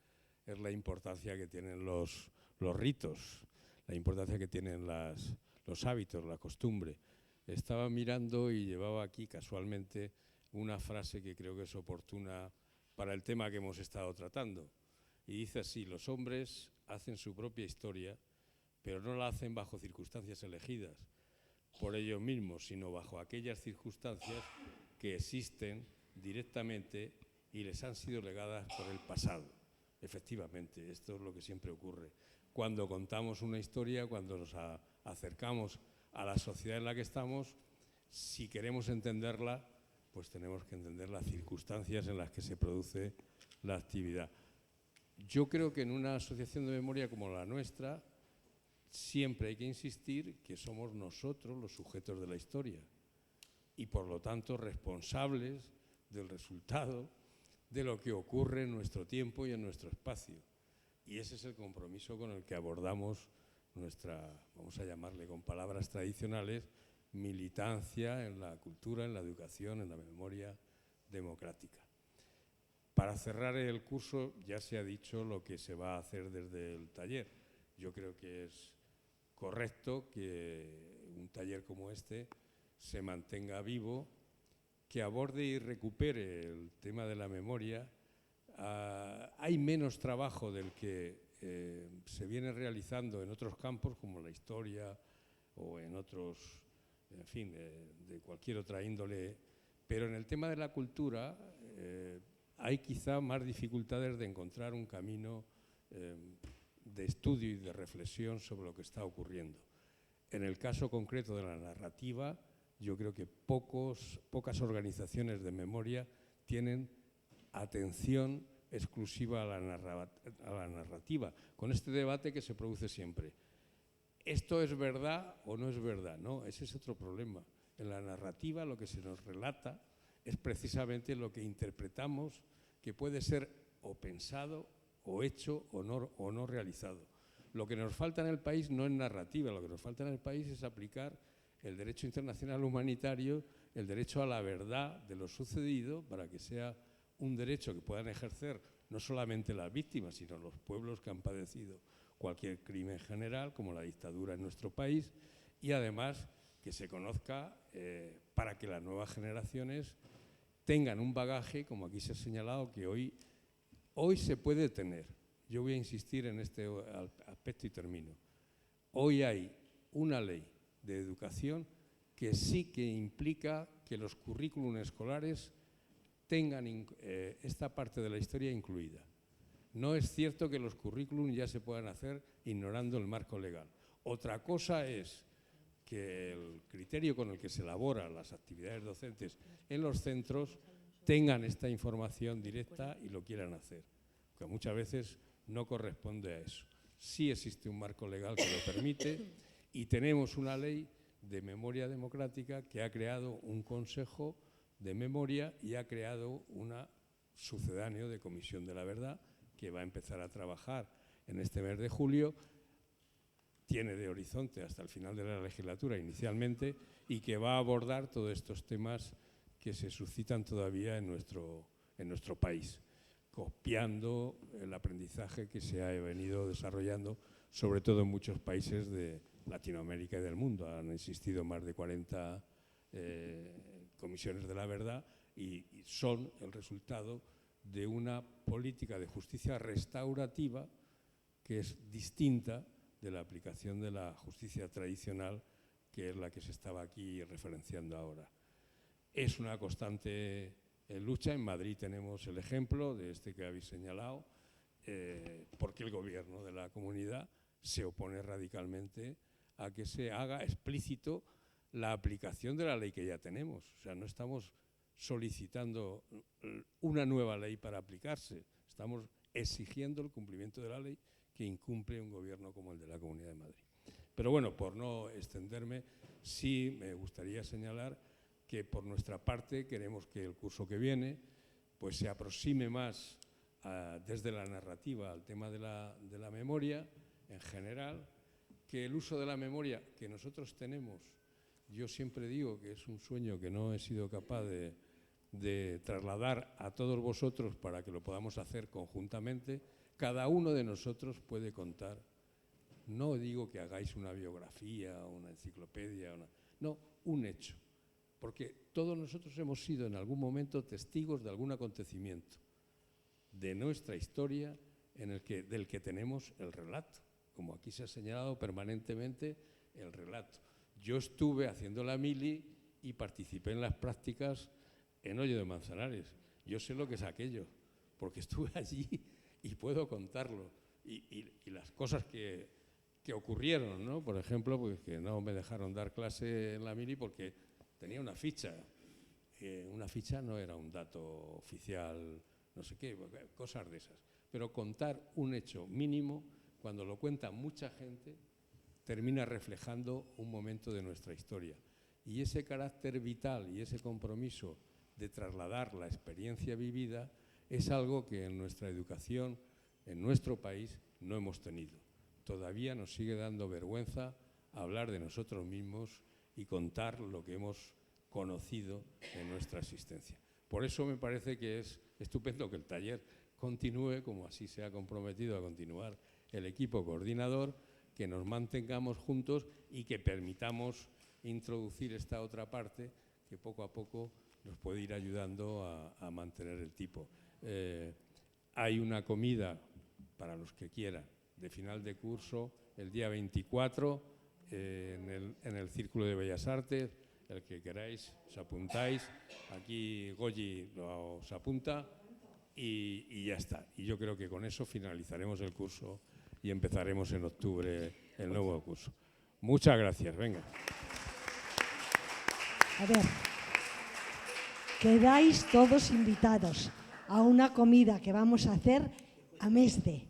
es la importancia que tienen los ritos, la importancia que tienen los hábitos, la costumbre. Estaba mirando y llevaba aquí casualmente una frase que creo que es oportuna para el tema que hemos estado tratando. Y dice así: los hombres hacen su propia historia, pero no la hacen bajo circunstancias elegidas por ellos mismos, sino bajo aquellas circunstancias que existen directamente y les han sido legadas por el pasado. Efectivamente, esto es lo que siempre ocurre. cuando contamos una historia, cuando nos acercamos a la sociedad en la que estamos, si queremos entenderla, pues tenemos que entender las circunstancias en las que se produce la actividad. Yo creo que en una asociación de memoria como la nuestra, siempre hay que insistir que somos nosotros los sujetos de la historia y, por lo tanto, responsables del resultado de lo que ocurre en nuestro tiempo y en nuestro espacio. Y ese es el compromiso con el que abordamos nuestra, vamos a llamarle con palabras tradicionales, militancia en la cultura, en la educación, en la memoria democrática. Para cerrar el curso, ya se ha dicho lo que se va a hacer desde el taller. Yo creo que es correcto que un taller como este se mantenga vivo, que aborde y recupere el tema de la memoria. Hay menos trabajo del que se viene realizando en otros campos, como la historia o en otros, en fin, de cualquier otra índole, pero en el tema de la cultura hay quizá más dificultades de encontrar un camino de estudio y de reflexión sobre lo que está ocurriendo. En el caso concreto de la narrativa, yo creo que pocas organizaciones de memoria tienen atención exclusiva a la narrativa, con este debate que se produce siempre. ¿Esto es verdad o no es verdad? No, ese es otro problema. En la narrativa lo que se nos relata es precisamente lo que interpretamos que puede ser o pensado o hecho o no realizado. Lo que nos falta en el país no es narrativa, lo que nos falta en el país es aplicar el derecho internacional humanitario, el derecho a la verdad de lo sucedido, para que sea un derecho que puedan ejercer no solamente las víctimas, sino los pueblos que han padecido cualquier crimen general, como la dictadura en nuestro país, y además que se conozca para que las nuevas generaciones tengan un bagaje, como aquí se ha señalado, que hoy se puede tener. Yo voy a insistir en este aspecto y termino. Hoy hay una ley de educación que sí que implica que los currículums escolares tengan esta parte de la historia incluida. No es cierto que los currículums ya se puedan hacer ignorando el marco legal. Otra cosa es que el criterio con el que se elaboran las actividades docentes en los centros tengan esta información directa y lo quieran hacer, que muchas veces no corresponde a eso. Sí existe un marco legal que lo permite y tenemos una ley de memoria democrática que ha creado un consejo de memoria y ha creado una sucedáneo de Comisión de la Verdad que va a empezar a trabajar en este mes de julio. Tiene de horizonte hasta el final de la legislatura inicialmente y que va a abordar todos estos temas que se suscitan todavía en nuestro país, copiando el aprendizaje que se ha venido desarrollando, sobre todo en muchos países de Latinoamérica y del mundo. Han existido más de 40 comisiones de la verdad y son el resultado de una política de justicia restaurativa que es distinta de la aplicación de la justicia tradicional, que es la que se estaba aquí referenciando ahora. Es una constante lucha. En Madrid tenemos el ejemplo de este que habéis señalado, porque el gobierno de la comunidad se opone radicalmente a que se haga explícito la aplicación de la ley que ya tenemos. O sea, no estamos solicitando una nueva ley para aplicarse, estamos exigiendo el cumplimiento de la ley que incumple un gobierno como el de la Comunidad de Madrid. Pero bueno, por no extenderme, sí me gustaría señalar que por nuestra parte queremos que el curso que viene pues se aproxime más desde la narrativa al tema de la memoria en general, que el uso de la memoria que nosotros tenemos, yo siempre digo que es un sueño que no he sido capaz de trasladar a todos vosotros para que lo podamos hacer conjuntamente. Cada uno de nosotros puede contar. No digo que hagáis una biografía o una enciclopedia, no, un hecho. Porque todos nosotros hemos sido en algún momento testigos de algún acontecimiento de nuestra historia del que tenemos el relato. Como aquí se ha señalado permanentemente, el relato. Yo estuve haciendo la mili y participé en las prácticas en Hoyo de Manzanares. Yo sé lo que es aquello, porque estuve allí y puedo contarlo. y las cosas que ocurrieron, ¿no? Por ejemplo, pues que no me dejaron dar clase en la mili porque tenía una ficha. Una ficha no era un dato oficial, no sé qué, cosas de esas. Pero contar un hecho mínimo, cuando lo cuenta mucha gente, termina reflejando un momento de nuestra historia. Y ese carácter vital y ese compromiso de trasladar la experiencia vivida es algo que en nuestra educación, en nuestro país, no hemos tenido. Todavía nos sigue dando vergüenza hablar de nosotros mismos y contar lo que hemos conocido en nuestra existencia. Por eso me parece que es estupendo que el taller continúe, como así se ha comprometido a continuar el equipo coordinador, que nos mantengamos juntos y que permitamos introducir esta otra parte que poco a poco nos puede ir ayudando a mantener el tipo. Hay una comida, para los que quieran, de final de curso el día 24 en el Círculo de Bellas Artes. El que queráis, os apuntáis. Aquí Goyi os apunta y ya está. Y yo creo que con eso finalizaremos el curso y empezaremos en octubre el nuevo curso. Muchas gracias. Venga. A ver, quedáis todos invitados a una comida que vamos a hacer a Mesde.